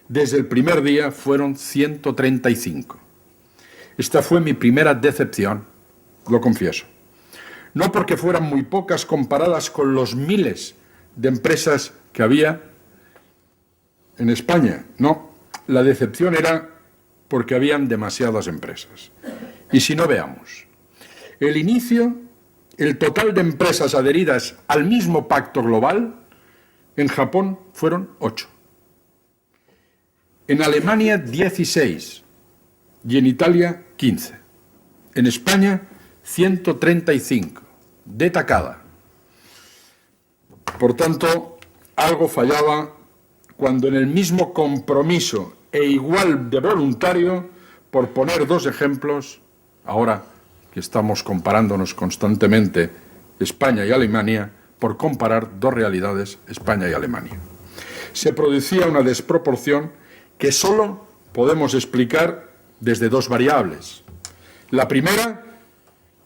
desde el primer día fueron 135. Esta fue mi primera decepción, lo confieso. No porque fueran muy pocas comparadas con los miles de empresas que había en España. No, la decepción era porque habían demasiadas empresas. Y si no, veamos. El total de empresas adheridas al mismo pacto global, en Japón fueron 8. En Alemania, 16. Y en Italia, 15. En España, 135. De tacada. Por tanto, algo fallaba cuando en el mismo compromiso e igual de voluntario, por poner 2 ejemplos, ahora que estamos comparándonos constantemente España y Alemania, por comparar 2 realidades, España y Alemania. Se producía una desproporción que solo podemos explicar desde 2 variables. La primera,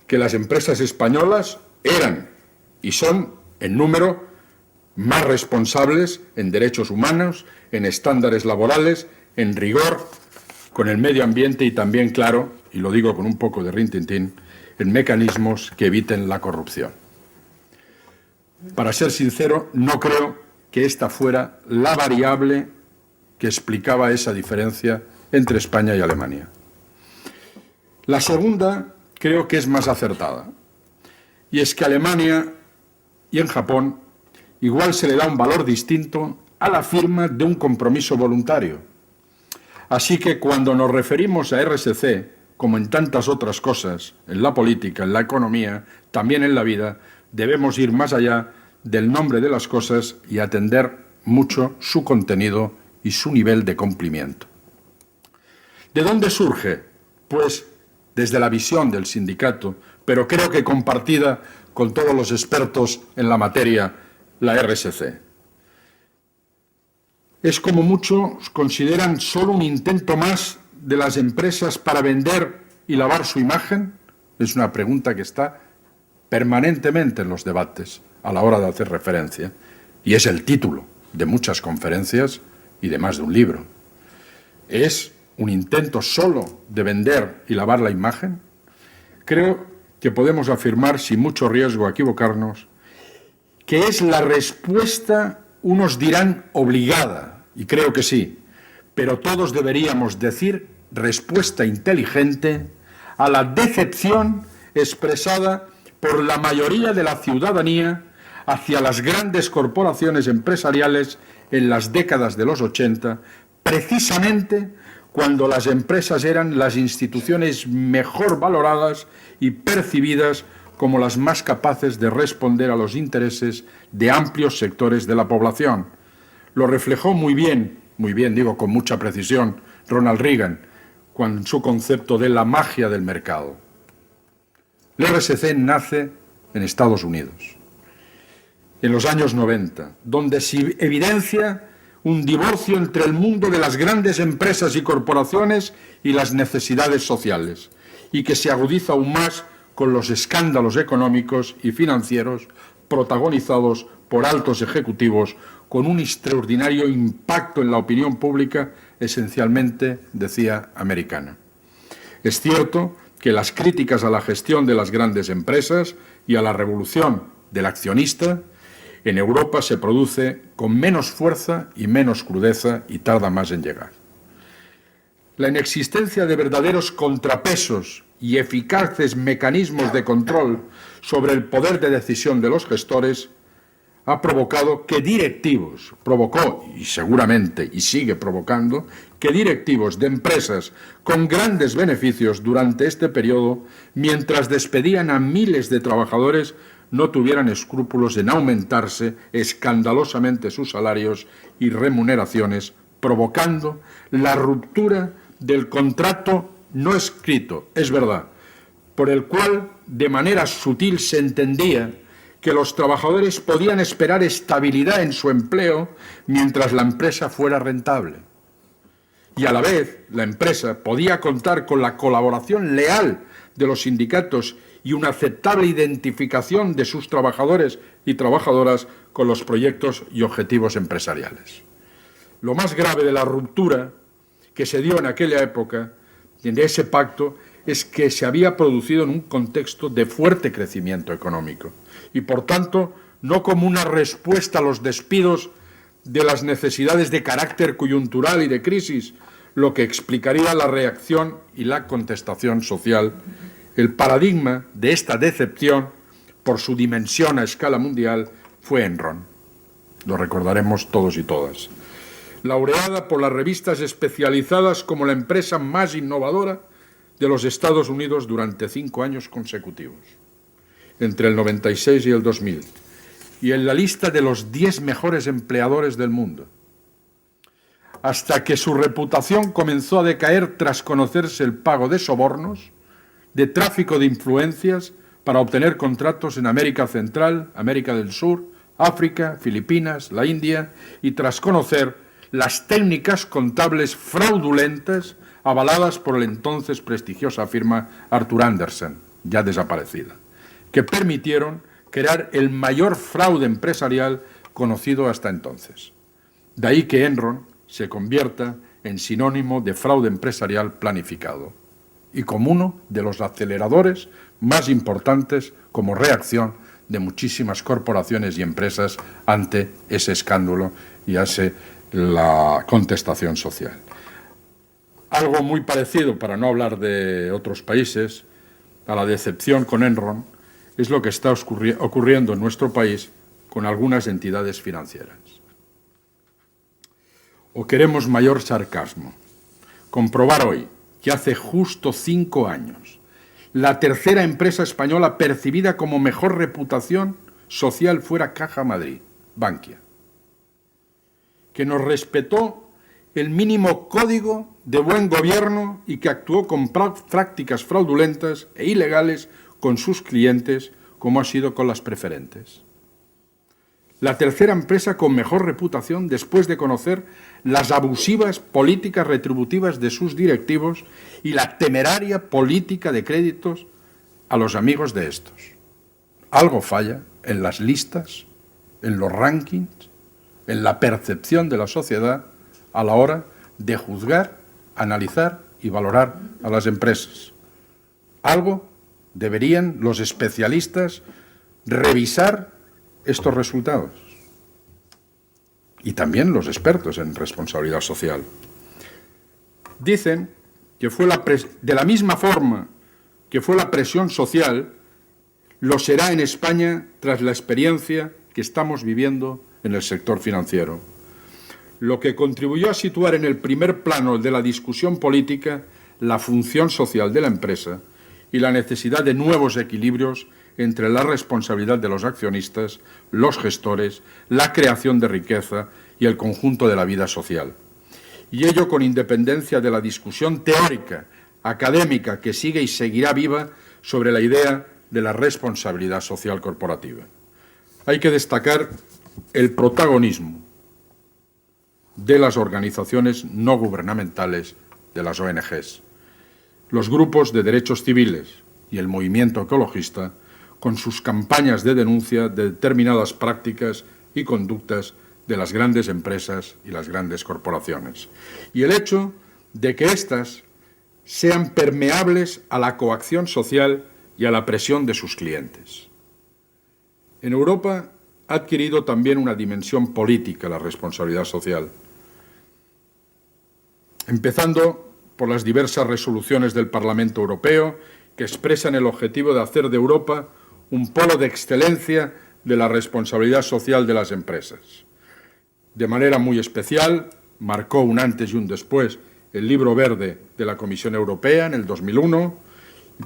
que las empresas españolas eran y son en número más responsables en derechos humanos, en estándares laborales, en rigor con el medio ambiente y también, claro, y lo digo con un poco de rintintín, en mecanismos que eviten la corrupción. Para ser sincero, no creo que esta fuera la variable que explicaba esa diferencia entre España y Alemania. La segunda creo que es más acertada, y es que Alemania y en Japón igual se le da un valor distinto a la firma de un compromiso voluntario. Así que cuando nos referimos a RSC, como en tantas otras cosas, en la política, en la economía, también en la vida, debemos ir más allá del nombre de las cosas y atender mucho su contenido y su nivel de cumplimiento. ¿De dónde surge? Pues desde la visión del sindicato, pero creo que compartida con todos los expertos en la materia, la RSC. Es como muchos consideran solo un intento más de las empresas para vender y lavar su imagen. Es una pregunta que está permanentemente en los debates a la hora de hacer referencia, y es el título de muchas conferencias y de más de un libro. ¿Es un intento solo de vender y lavar la imagen? Creo que podemos afirmar, sin mucho riesgo a equivocarnos, que es la respuesta, unos dirán obligada, y creo que sí, pero todos deberíamos decir respuesta inteligente a la decepción expresada por la mayoría de la ciudadanía hacia las grandes corporaciones empresariales en las décadas de los 80, precisamente cuando las empresas eran las instituciones mejor valoradas y percibidas como las más capaces de responder a los intereses de amplios sectores de la población. Lo reflejó muy bien, digo con mucha precisión, Ronald Reagan, con su concepto de la magia del mercado. El RSC nace en Estados Unidos, en los años 90, donde se evidencia un divorcio entre el mundo de las grandes empresas y corporaciones y las necesidades sociales, y que se agudiza aún más con los escándalos económicos y financieros protagonizados por altos ejecutivos con un extraordinario impacto en la opinión pública, esencialmente, decía, americana. Es cierto que las críticas a la gestión de las grandes empresas y a la revolución del accionista en Europa se produce con menos fuerza y menos crudeza y tarda más en llegar. La inexistencia de verdaderos contrapesos y eficaces mecanismos de control sobre el poder de decisión de los gestores ha provocado que directivos, provocó y seguramente y sigue provocando, que directivos de empresas con grandes beneficios durante este periodo, mientras despedían a miles de trabajadores, no tuvieran escrúpulos en aumentarse escandalosamente sus salarios y remuneraciones, provocando la ruptura del contrato no escrito, es verdad, por el cual de manera sutil se entendía que los trabajadores podían esperar estabilidad en su empleo mientras la empresa fuera rentable. Y a la vez, la empresa podía contar con la colaboración leal de los sindicatos y una aceptable identificación de sus trabajadores y trabajadoras con los proyectos y objetivos empresariales. Lo más grave de la ruptura que se dio en aquella época, de ese pacto, es que se había producido en un contexto de fuerte crecimiento económico y, por tanto, no como una respuesta a los despidos de las necesidades de carácter coyuntural y de crisis, lo que explicaría la reacción y la contestación social. El paradigma de esta decepción, por su dimensión a escala mundial, fue Enron. Lo recordaremos todos y todas. Laureada por las revistas especializadas como la empresa más innovadora de los Estados Unidos durante 5 años consecutivos, entre el 96 y el 2000, y en la lista de los 10 mejores empleadores del mundo, hasta que su reputación comenzó a decaer tras conocerse el pago de sobornos, de tráfico de influencias para obtener contratos en América Central, América del Sur, África, Filipinas, la India, y tras conocer las técnicas contables fraudulentas avaladas por la entonces prestigiosa firma Arthur Andersen, ya desaparecida, que permitieron crear el mayor fraude empresarial conocido hasta entonces. De ahí que Enron se convierta en sinónimo de fraude empresarial planificado y como uno de los aceleradores más importantes como reacción de muchísimas corporaciones y empresas ante ese escándalo y ante la contestación social. Algo muy parecido, para no hablar de otros países, a la decepción con Enron, es lo que está ocurriendo en nuestro país con algunas entidades financieras. ¿O queremos mayor sarcasmo? Comprobar hoy que hace justo 5 años la tercera empresa española percibida como mejor reputación social fuera Caja Madrid, Bankia, que nos respetó el mínimo código de buen gobierno y que actuó con prácticas fraudulentas e ilegales con sus clientes, como ha sido con las preferentes. La tercera empresa con mejor reputación después de conocer las abusivas políticas retributivas de sus directivos y la temeraria política de créditos a los amigos de estos. Algo falla en las listas, en los rankings, en la percepción de la sociedad a la hora de juzgar, analizar y valorar a las empresas. Algo deberían los especialistas revisar estos resultados. Y también los expertos en responsabilidad social. Dicen que fue de la misma forma que fue la presión social, lo será en España tras la experiencia que estamos viviendo en el sector financiero, lo que contribuyó a situar en el primer plano de la discusión política la función social de la empresa y la necesidad de nuevos equilibrios entre la responsabilidad de los accionistas, los gestores, la creación de riqueza y el conjunto de la vida social. Y ello con independencia de la discusión teórica, académica, que sigue y seguirá viva sobre la idea de la responsabilidad social corporativa. Hay que destacar el protagonismo de las organizaciones no gubernamentales, de las ONGs, los grupos de derechos civiles y el movimiento ecologista, con sus campañas de denuncia de determinadas prácticas y conductas de las grandes empresas y las grandes corporaciones. Y el hecho de que éstas sean permeables a la coacción social y a la presión de sus clientes. En Europa ha adquirido también una dimensión política la responsabilidad social, empezando por las diversas resoluciones del Parlamento Europeo que expresan el objetivo de hacer de Europa un polo de excelencia de la responsabilidad social de las empresas. De manera muy especial, marcó un antes y un después el Libro Verde de la Comisión Europea en el 2001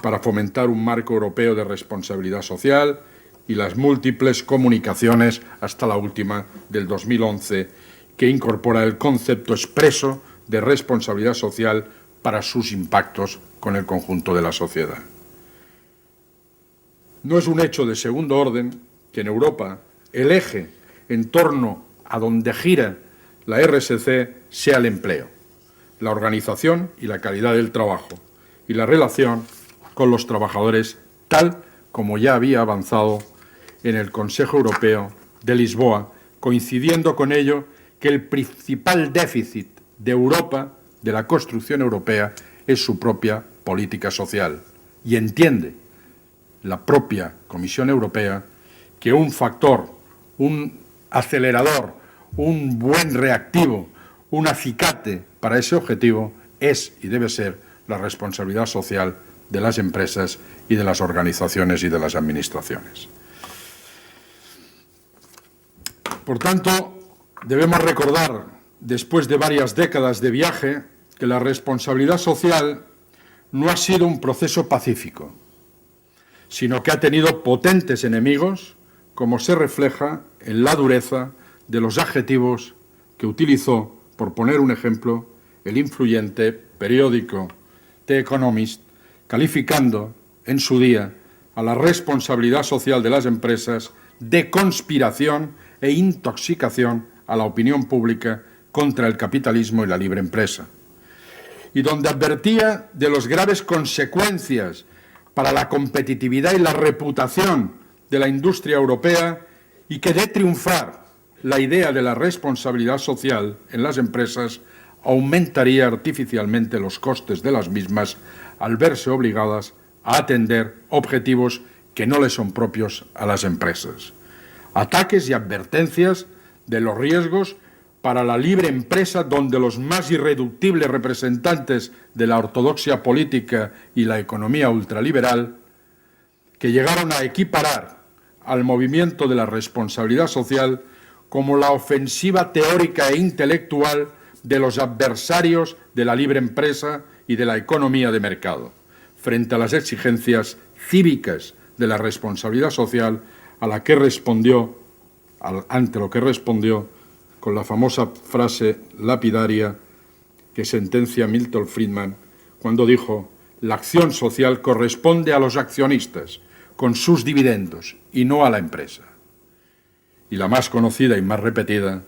para fomentar un marco europeo de responsabilidad social y las múltiples comunicaciones hasta la última del 2011 que incorpora el concepto expreso de responsabilidad social para sus impactos con el conjunto de la sociedad. No es un hecho de segundo orden que en Europa el eje en torno a donde gira la RSC sea el empleo, la organización y la calidad del trabajo y la relación con los trabajadores, tal como ya había avanzado en el Consejo Europeo de Lisboa, coincidiendo con ello que el principal déficit de Europa, de la construcción europea, es su propia política social. Y entiende la propia Comisión Europea que un factor, un acelerador, un buen reactivo, un acicate para ese objetivo es y debe ser la responsabilidad social de las empresas y de las organizaciones y de las administraciones. Por tanto, debemos recordar, después de varias décadas de viaje, que la responsabilidad social no ha sido un proceso pacífico, sino que ha tenido potentes enemigos, como se refleja en la dureza de los adjetivos que utilizó, por poner un ejemplo, el influyente periódico The Economist, calificando en su día a la responsabilidad social de las empresas de conspiración e intoxicación a la opinión pública contra el capitalismo y la libre empresa, y donde advertía de las graves consecuencias para la competitividad y la reputación de la industria europea y que de triunfar la idea de la responsabilidad social en las empresas aumentaría artificialmente los costes de las mismas al verse obligadas a atender objetivos que no les son propios a las empresas. Ataques y advertencias de los riesgos para la libre empresa, donde los más irreductibles representantes de la ortodoxia política y la economía ultraliberal, que llegaron a equiparar al movimiento de la responsabilidad social como la ofensiva teórica e intelectual de los adversarios de la libre empresa y de la economía de mercado, frente a las exigencias cívicas de la responsabilidad social a la que respondió, ante lo que respondió con la famosa frase lapidaria que sentencia Milton Friedman cuando dijo: la acción social corresponde a los accionistas con sus dividendos y no a la empresa. Y la más conocida y más repetida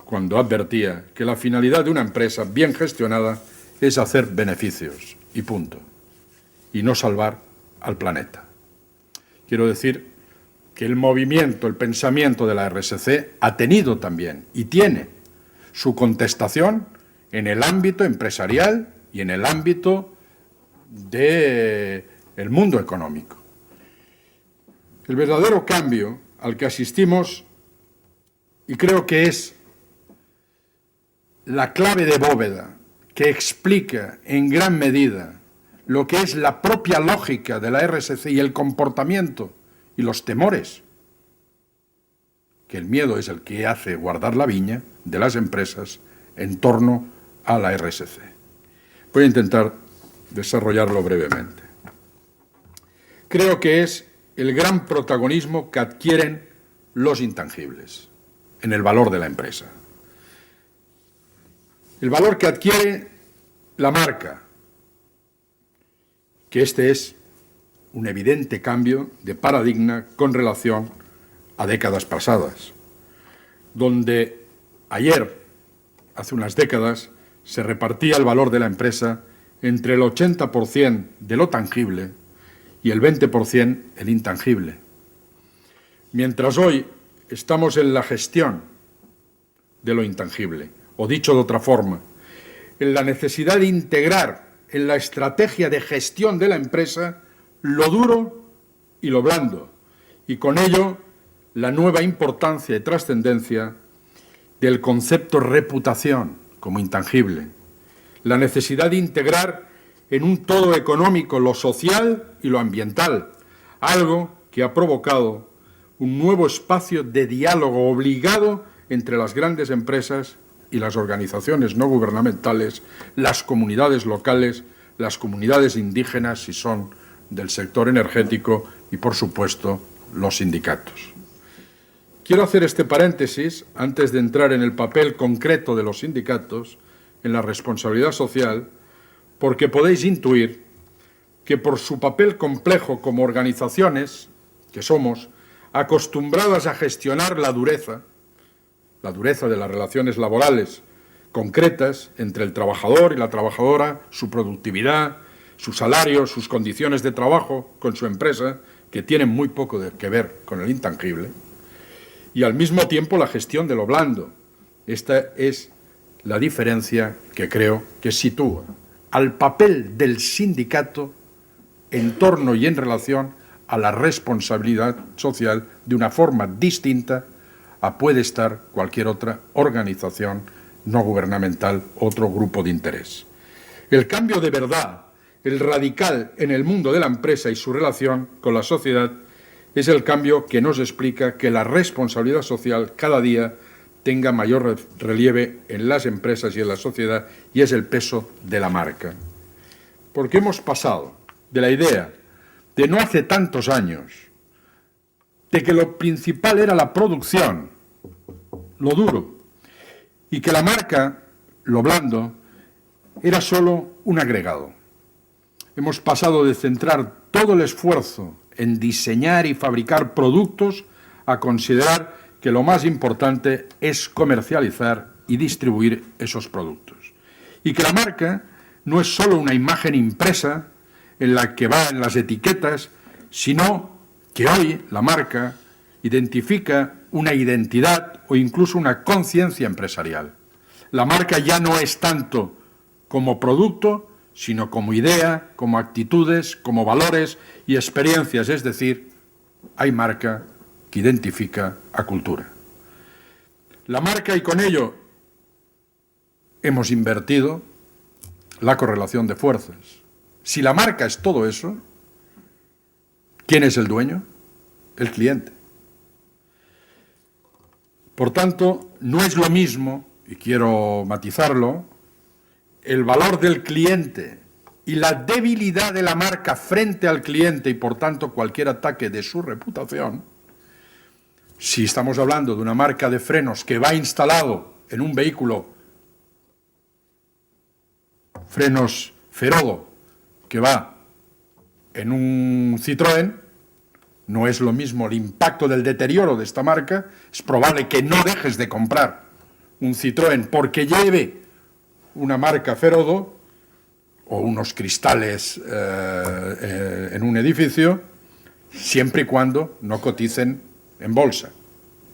cuando advertía que la finalidad de una empresa bien gestionada es hacer beneficios y punto, y no salvar al planeta. Quiero decir que el movimiento, el pensamiento de la RSC ha tenido también y tiene su contestación en el ámbito empresarial y en el ámbito del mundo económico. El verdadero cambio al que asistimos, y creo que es la clave de bóveda que explica en gran medida lo que es la propia lógica de la RSC y el comportamiento y los temores, que el miedo es el que hace guardar la viña de las empresas en torno a la RSC. Voy a intentar desarrollarlo brevemente. Creo que es el gran protagonismo que adquieren los intangibles en el valor de la empresa. El valor que adquiere la marca, que este es un evidente cambio de paradigma con relación a décadas pasadas, donde ayer, hace unas décadas, se repartía el valor de la empresa entre el 80% de lo tangible y el 20% el intangible. Mientras hoy estamos en la gestión de lo intangible, o dicho de otra forma, en la necesidad de integrar en la estrategia de gestión de la empresa lo duro y lo blando, y con ello la nueva importancia y trascendencia del concepto reputación como intangible, la necesidad de integrar en un todo económico lo social y lo ambiental, algo que ha provocado un nuevo espacio de diálogo obligado entre las grandes empresas y las organizaciones no gubernamentales, las comunidades locales, las comunidades indígenas, si son del sector energético, y, por supuesto, los sindicatos. Quiero hacer este paréntesis antes de entrar en el papel concreto de los sindicatos en la responsabilidad social, porque podéis intuir que por su papel complejo como organizaciones, que somos, acostumbradas a gestionar la dureza de las relaciones laborales concretas entre el trabajador y la trabajadora, su productividad, su salario, sus condiciones de trabajo con su empresa, que tienen muy poco que ver con el intangible, y al mismo tiempo la gestión de lo blando. Esta es la diferencia que creo que sitúa al papel del sindicato en torno y en relación a la responsabilidad social de una forma distinta a puede estar cualquier otra organización no gubernamental, otro grupo de interés. El cambio de verdad, el radical en el mundo de la empresa y su relación con la sociedad, es el cambio que nos explica que la responsabilidad social cada día tenga mayor relieve en las empresas y en la sociedad, y es el peso de la marca. Porque hemos pasado de la idea de no hace tantos años, de que lo principal era la producción, lo duro, y que la marca, lo blando, era solo un agregado. Hemos pasado de centrar todo el esfuerzo en diseñar y fabricar productos a considerar que lo más importante es comercializar y distribuir esos productos. Y que la marca no es solo una imagen impresa en la que va en las etiquetas, sino que hoy la marca identifica una identidad o incluso una conciencia empresarial. La marca ya no es tanto como producto, sino como idea, como actitudes, como valores y experiencias, es decir, hay marca que identifica a cultura. La marca, y con ello hemos invertido la correlación de fuerzas. Si la marca es todo eso, ¿quién es el dueño? El cliente. Por tanto, no es lo mismo, y quiero matizarlo, el valor del cliente y la debilidad de la marca frente al cliente y, por tanto, cualquier ataque de su reputación. Si estamos hablando de una marca de frenos que va instalado en un vehículo, frenos Ferodo, que va en un Citroën, no es lo mismo el impacto del deterioro de esta marca. Es probable que no dejes de comprar un Citroën porque lleve una marca Ferodo o unos cristales en un edificio, siempre y cuando no coticen en bolsa.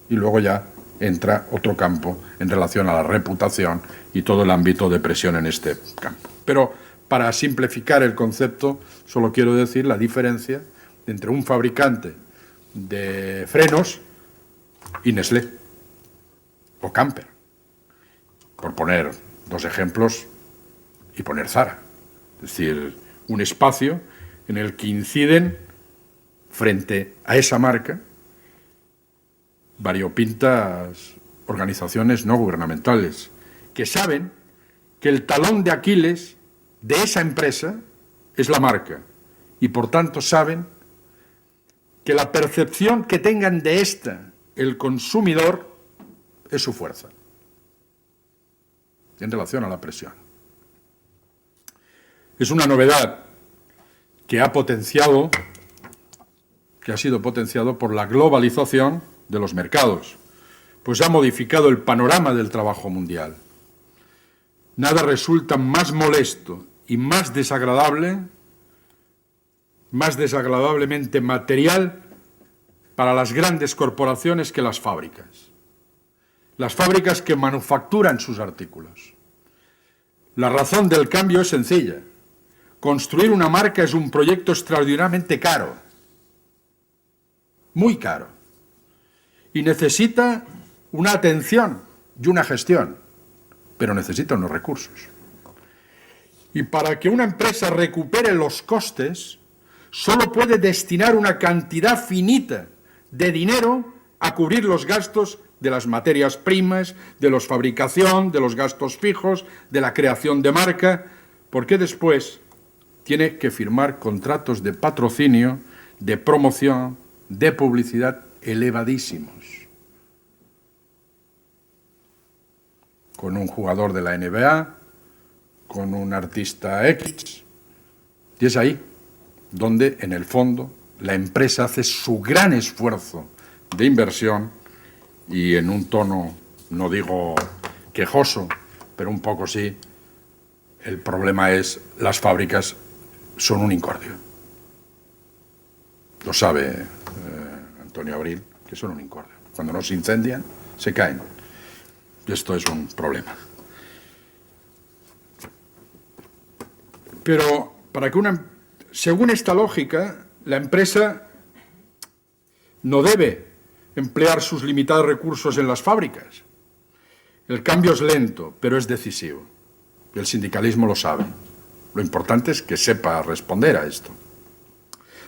Y luego ya entra otro campo en relación a la reputación y todo el ámbito de presión en este campo. Pero para simplificar el concepto, solo quiero decir la diferencia entre un fabricante de frenos y Nestlé o Camper, por poner dos ejemplos, y poner Zara. Es decir, un espacio en el que inciden frente a esa marca variopintas organizaciones no gubernamentales que saben que el talón de Aquiles de esa empresa es la marca y por tanto saben que la percepción que tengan de esta el consumidor es su fuerza en relación a la presión. Es una novedad que ha sido potenciado por la globalización de los mercados, pues ha modificado el panorama del trabajo mundial. Nada resulta más molesto y más desagradablemente material para las grandes corporaciones que las fábricas. Las fábricas que manufacturan sus artículos. La razón del cambio es sencilla. Construir una marca es un proyecto extraordinariamente caro, muy caro, y necesita una atención y una gestión, pero necesita unos recursos. Y para que una empresa recupere los costes, solo puede destinar una cantidad finita de dinero a cubrir los gastos de las materias primas, de la fabricación, de los gastos fijos, de la creación de marca, porque después tiene que firmar contratos de patrocinio, de promoción, de publicidad elevadísimos. Con un jugador de la NBA, con un artista X, y es ahí donde, en el fondo, la empresa hace su gran esfuerzo de inversión y en un tono, no digo quejoso, pero un poco sí, el problema es las fábricas son un incordio. Lo sabe Antonio Abril, que son un incordio. Cuando no se incendian, se caen. Y esto es un problema. Pero según esta lógica, la empresa no debe emplear sus limitados recursos en las fábricas. El cambio es lento, pero es decisivo. Y el sindicalismo lo sabe. Lo importante es que sepa responder a esto.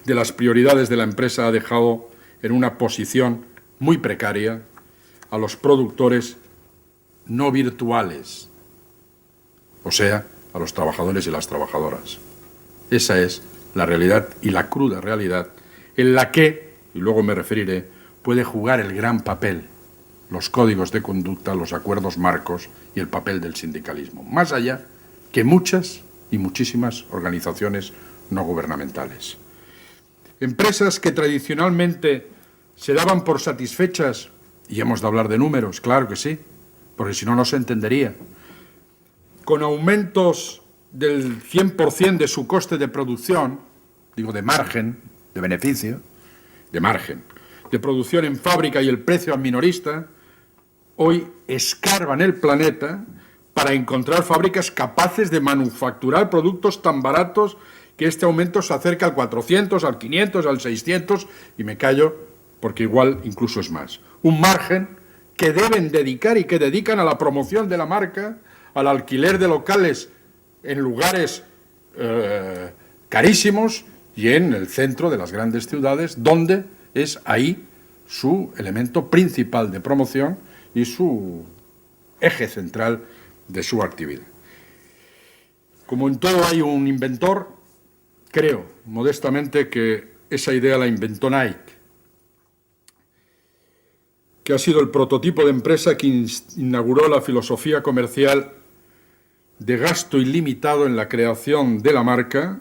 De las prioridades de la empresa ha dejado en una posición muy precaria a los productores no virtuales, o sea, a los trabajadores y las trabajadoras. Esa es la realidad y la cruda realidad en la que, y luego me referiré, puede jugar el gran papel los códigos de conducta, los acuerdos marcos y el papel del sindicalismo, más allá que muchas y muchísimas organizaciones no gubernamentales. Empresas que tradicionalmente se daban por satisfechas, y hemos de hablar de números, claro que sí, porque si no, no se entendería, con aumentos del 100% de su coste de producción, digo de margen, de beneficio, de margen, de producción en fábrica y el precio al minorista, hoy escarban el planeta para encontrar fábricas capaces de manufacturar productos tan baratos que este aumento se acerca al 400, al 500, al 600, y me callo porque igual incluso es más. Un margen que deben dedicar y que dedican a la promoción de la marca, al alquiler de locales en lugares carísimos y en el centro de las grandes ciudades, donde es ahí su elemento principal de promoción y su eje central de su actividad. Como en todo hay un inventor, creo modestamente que esa idea la inventó Nike, que ha sido el prototipo de empresa que inauguró la filosofía comercial de gasto ilimitado en la creación de la marca,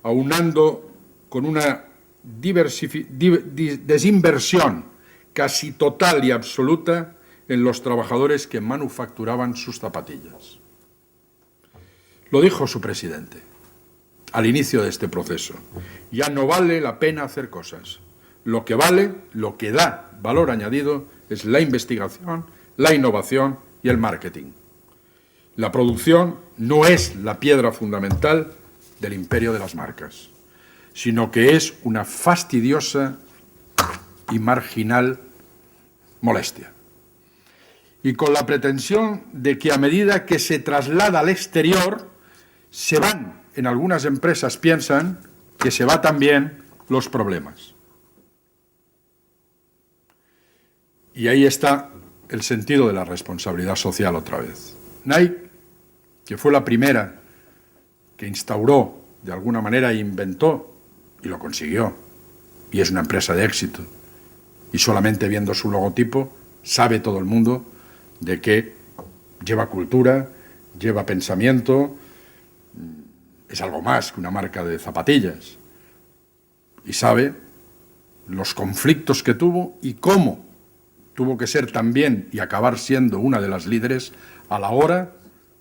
aunando con una desinversión casi total y absoluta en los trabajadores que manufacturaban sus zapatillas. Lo dijo su presidente al inicio de este proceso. Ya no vale la pena hacer cosas. Lo que vale, lo que da valor añadido, es la investigación, la innovación y el marketing. La producción no es la piedra fundamental del imperio de las marcas, sino que es una fastidiosa y marginal molestia. Y con la pretensión de que a medida que se traslada al exterior, se van en algunas empresas piensan que se va también los problemas. Y ahí está el sentido de la responsabilidad social otra vez. Nike, que fue la primera que instauró, de alguna manera inventó, y lo consiguió, y es una empresa de éxito, y solamente viendo su logotipo sabe todo el mundo de que lleva cultura, lleva pensamiento, es algo más que una marca de zapatillas, y sabe los conflictos que tuvo y cómo tuvo que ser también y acabar siendo una de las líderes a la hora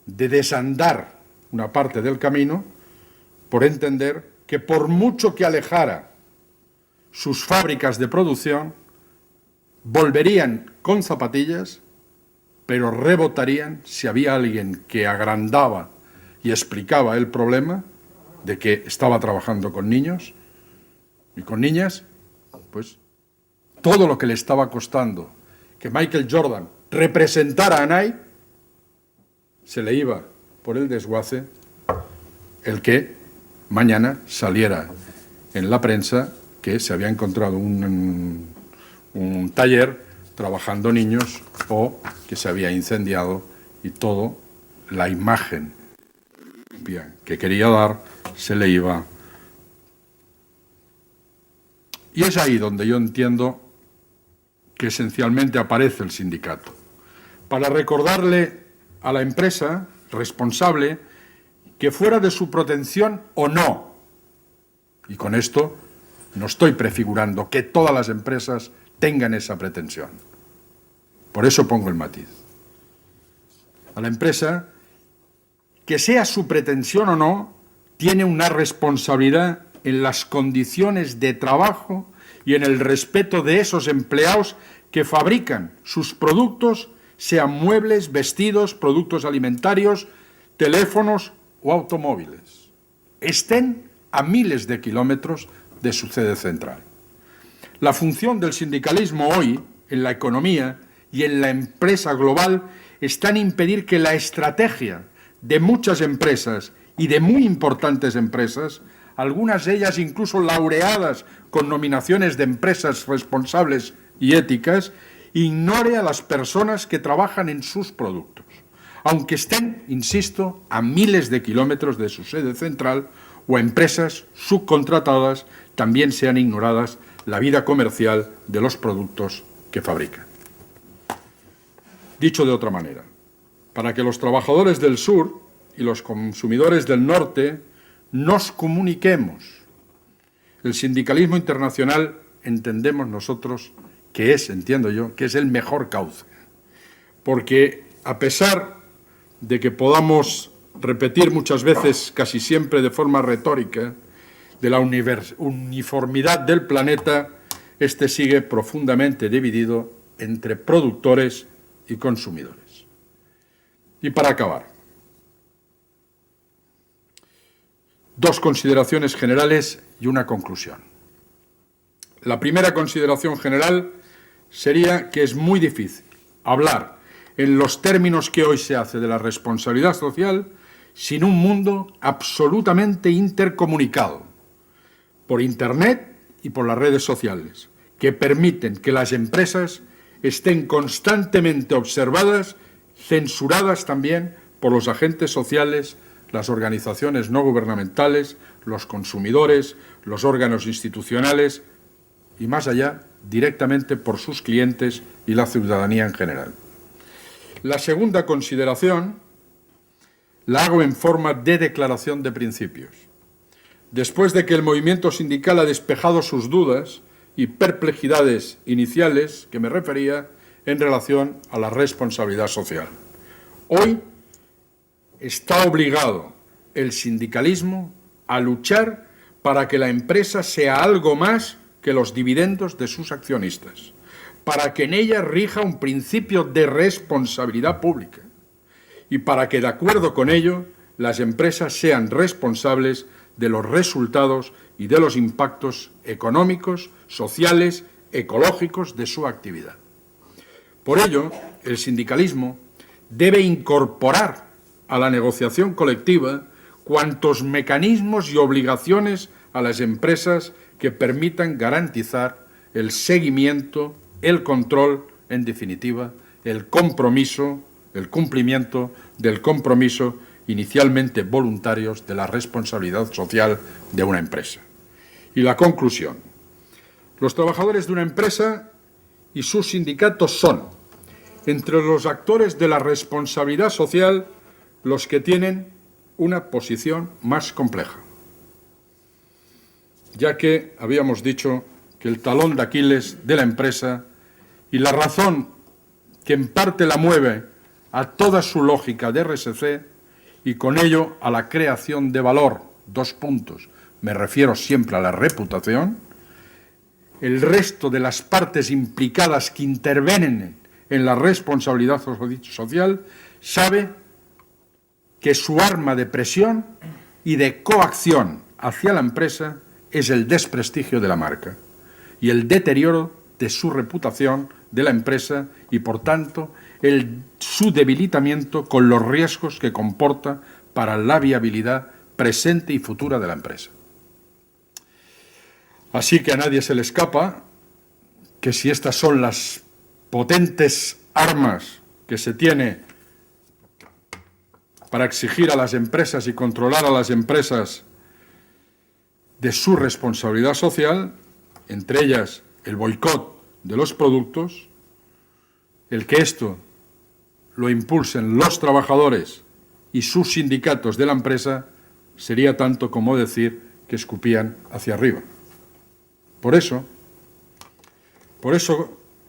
de desandar una parte del camino por entender que por mucho que alejara sus fábricas de producción, volverían con zapatillas, pero rebotarían si había alguien que agrandaba y explicaba el problema de que estaba trabajando con niños y con niñas, pues todo lo que le estaba costando que Michael Jordan representara a Nike, se le iba por el desguace el que mañana saliera en la prensa que se había encontrado un taller trabajando niños o que se había incendiado y todo la imagen que quería dar se le iba. Y es ahí donde yo entiendo que esencialmente aparece el sindicato, para recordarle a la empresa responsable que fuera de su protección o no, y con esto no estoy prefigurando que todas las empresas tengan esa pretensión, por eso pongo el matiz, a la empresa que sea su pretensión o no, tiene una responsabilidad en las condiciones de trabajo y en el respeto de esos empleados que fabrican sus productos, sean muebles, vestidos, productos alimentarios, teléfonos o automóviles, estén a miles de kilómetros de su sede central. La función del sindicalismo hoy, en la economía y en la empresa global, está en impedir que la estrategia de muchas empresas y de muy importantes empresas, algunas de ellas incluso laureadas con nominaciones de empresas responsables y éticas, ignore a las personas que trabajan en sus productos, aunque estén, insisto, a miles de kilómetros de su sede central o a empresas subcontratadas, también sean ignoradas la vida comercial de los productos que fabrican. Dicho de otra manera, para que los trabajadores del sur y los consumidores del norte nos comuniquemos, el sindicalismo internacional entendemos nosotros que es, entiendo yo, que es el mejor cauce, porque a pesar de que podamos repetir muchas veces, casi siempre de forma retórica, de la uniformidad del planeta, este sigue profundamente dividido entre productores y consumidores. Y para acabar, dos consideraciones generales y una conclusión. La primera consideración general sería que es muy difícil hablar en los términos que hoy se hace de la responsabilidad social sin un mundo absolutamente intercomunicado por Internet y por las redes sociales, que permiten que las empresas estén constantemente observadas, censuradas también por los agentes sociales, las organizaciones no gubernamentales, los consumidores, los órganos institucionales y, más allá, directamente por sus clientes y la ciudadanía en general. La segunda consideración la hago en forma de declaración de principios. Después de que el movimiento sindical ha despejado sus dudas y perplejidades iniciales que me refería en relación a la responsabilidad social. Hoy está obligado el sindicalismo a luchar para que la empresa sea algo más que los dividendos de sus accionistas, para que en ella rija un principio de responsabilidad pública y para que, de acuerdo con ello, las empresas sean responsables de los resultados y de los impactos económicos, sociales, ecológicos de su actividad. Por ello, el sindicalismo debe incorporar a la negociación colectiva cuantos mecanismos y obligaciones a las empresas que permitan garantizar el seguimiento, el control, en definitiva, el cumplimiento del compromiso inicialmente voluntarios de la responsabilidad social de una empresa. Y la conclusión. Los trabajadores de una empresa y sus sindicatos son, entre los actores de la responsabilidad social, los que tienen una posición más compleja, ya que habíamos dicho que el talón de Aquiles de la empresa y la razón que en parte la mueve a toda su lógica de RSC y con ello a la creación de valor, 2 puntos, me refiero siempre a la reputación, el resto de las partes implicadas que intervienen en la responsabilidad social sabe que su arma de presión y de coacción hacia la empresa es el desprestigio de la marca y el deterioro de su reputación de la empresa y, por tanto, su debilitamiento con los riesgos que comporta para la viabilidad presente y futura de la empresa. Así que a nadie se le escapa que si estas son las potentes armas que se tiene para exigir a las empresas y controlar a las empresas de su responsabilidad social, entre ellas el boicot de los productos, el que esto lo impulsen los trabajadores y sus sindicatos de la empresa, sería tanto como decir que escupían hacia arriba. Por eso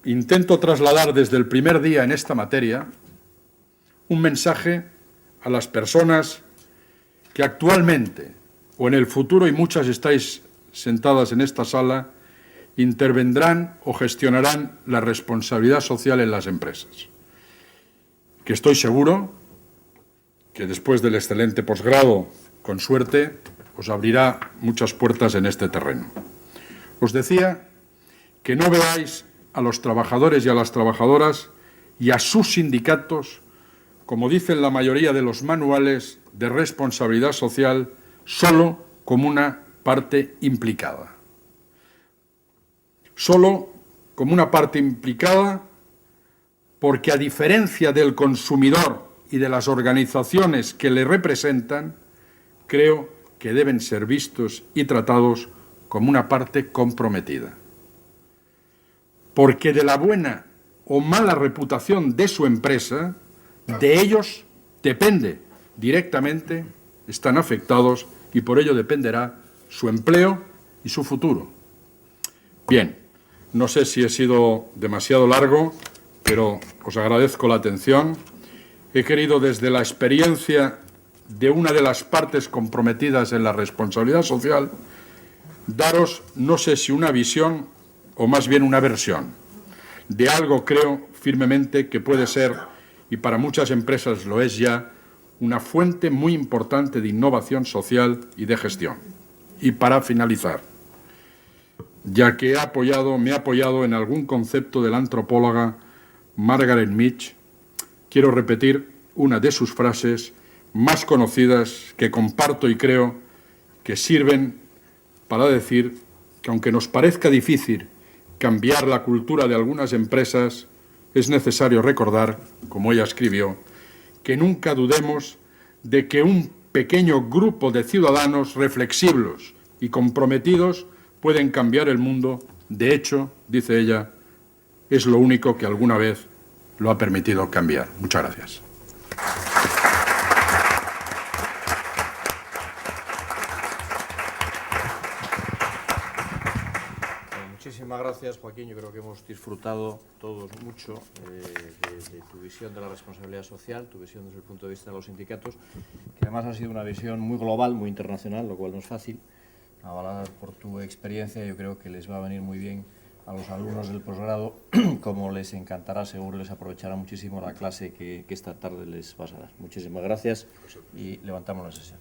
intento trasladar desde el primer día en esta materia un mensaje a las personas que actualmente o en el futuro, y muchas estáis sentadas en esta sala, intervendrán o gestionarán la responsabilidad social en las empresas. Que estoy seguro que después del excelente posgrado, con suerte, os abrirá muchas puertas en este terreno. Os decía que no veáis a los trabajadores y a las trabajadoras y a sus sindicatos, como dicen la mayoría de los manuales de responsabilidad social, solo como una parte implicada. Solo como una parte implicada porque, a diferencia del consumidor y de las organizaciones que le representan, creo que deben ser vistos y tratados como una parte comprometida. Porque de la buena o mala reputación de su empresa, de ellos depende directamente, están afectados y por ello dependerá su empleo y su futuro. Bien, no sé si he sido demasiado largo, pero os agradezco la atención. He querido, desde la experiencia de una de las partes comprometidas en la responsabilidad social, daros, no sé si una visión o más bien una versión de algo, creo firmemente, que puede ser, y para muchas empresas lo es ya, una fuente muy importante de innovación social y de gestión. Y para finalizar, ya que me he apoyado en algún concepto de la antropóloga Margaret Mead, quiero repetir una de sus frases más conocidas que comparto y creo que sirven para decir que, aunque nos parezca difícil cambiar la cultura de algunas empresas, es necesario recordar, como ella escribió, que nunca dudemos de que un pequeño grupo de ciudadanos reflexivos y comprometidos pueden cambiar el mundo. De hecho, dice ella, es lo único que alguna vez lo ha permitido cambiar. Muchas gracias. Muchísimas gracias, Joaquín. Yo creo que hemos disfrutado todos mucho de tu visión de la responsabilidad social, tu visión desde el punto de vista de los sindicatos, que además ha sido una visión muy global, muy internacional, lo cual no es fácil. Avalada por tu experiencia, yo creo que les va a venir muy bien a los alumnos del posgrado, como les encantará, seguro les aprovechará muchísimo la clase que esta tarde les vas a dar. Muchísimas gracias y levantamos la sesión.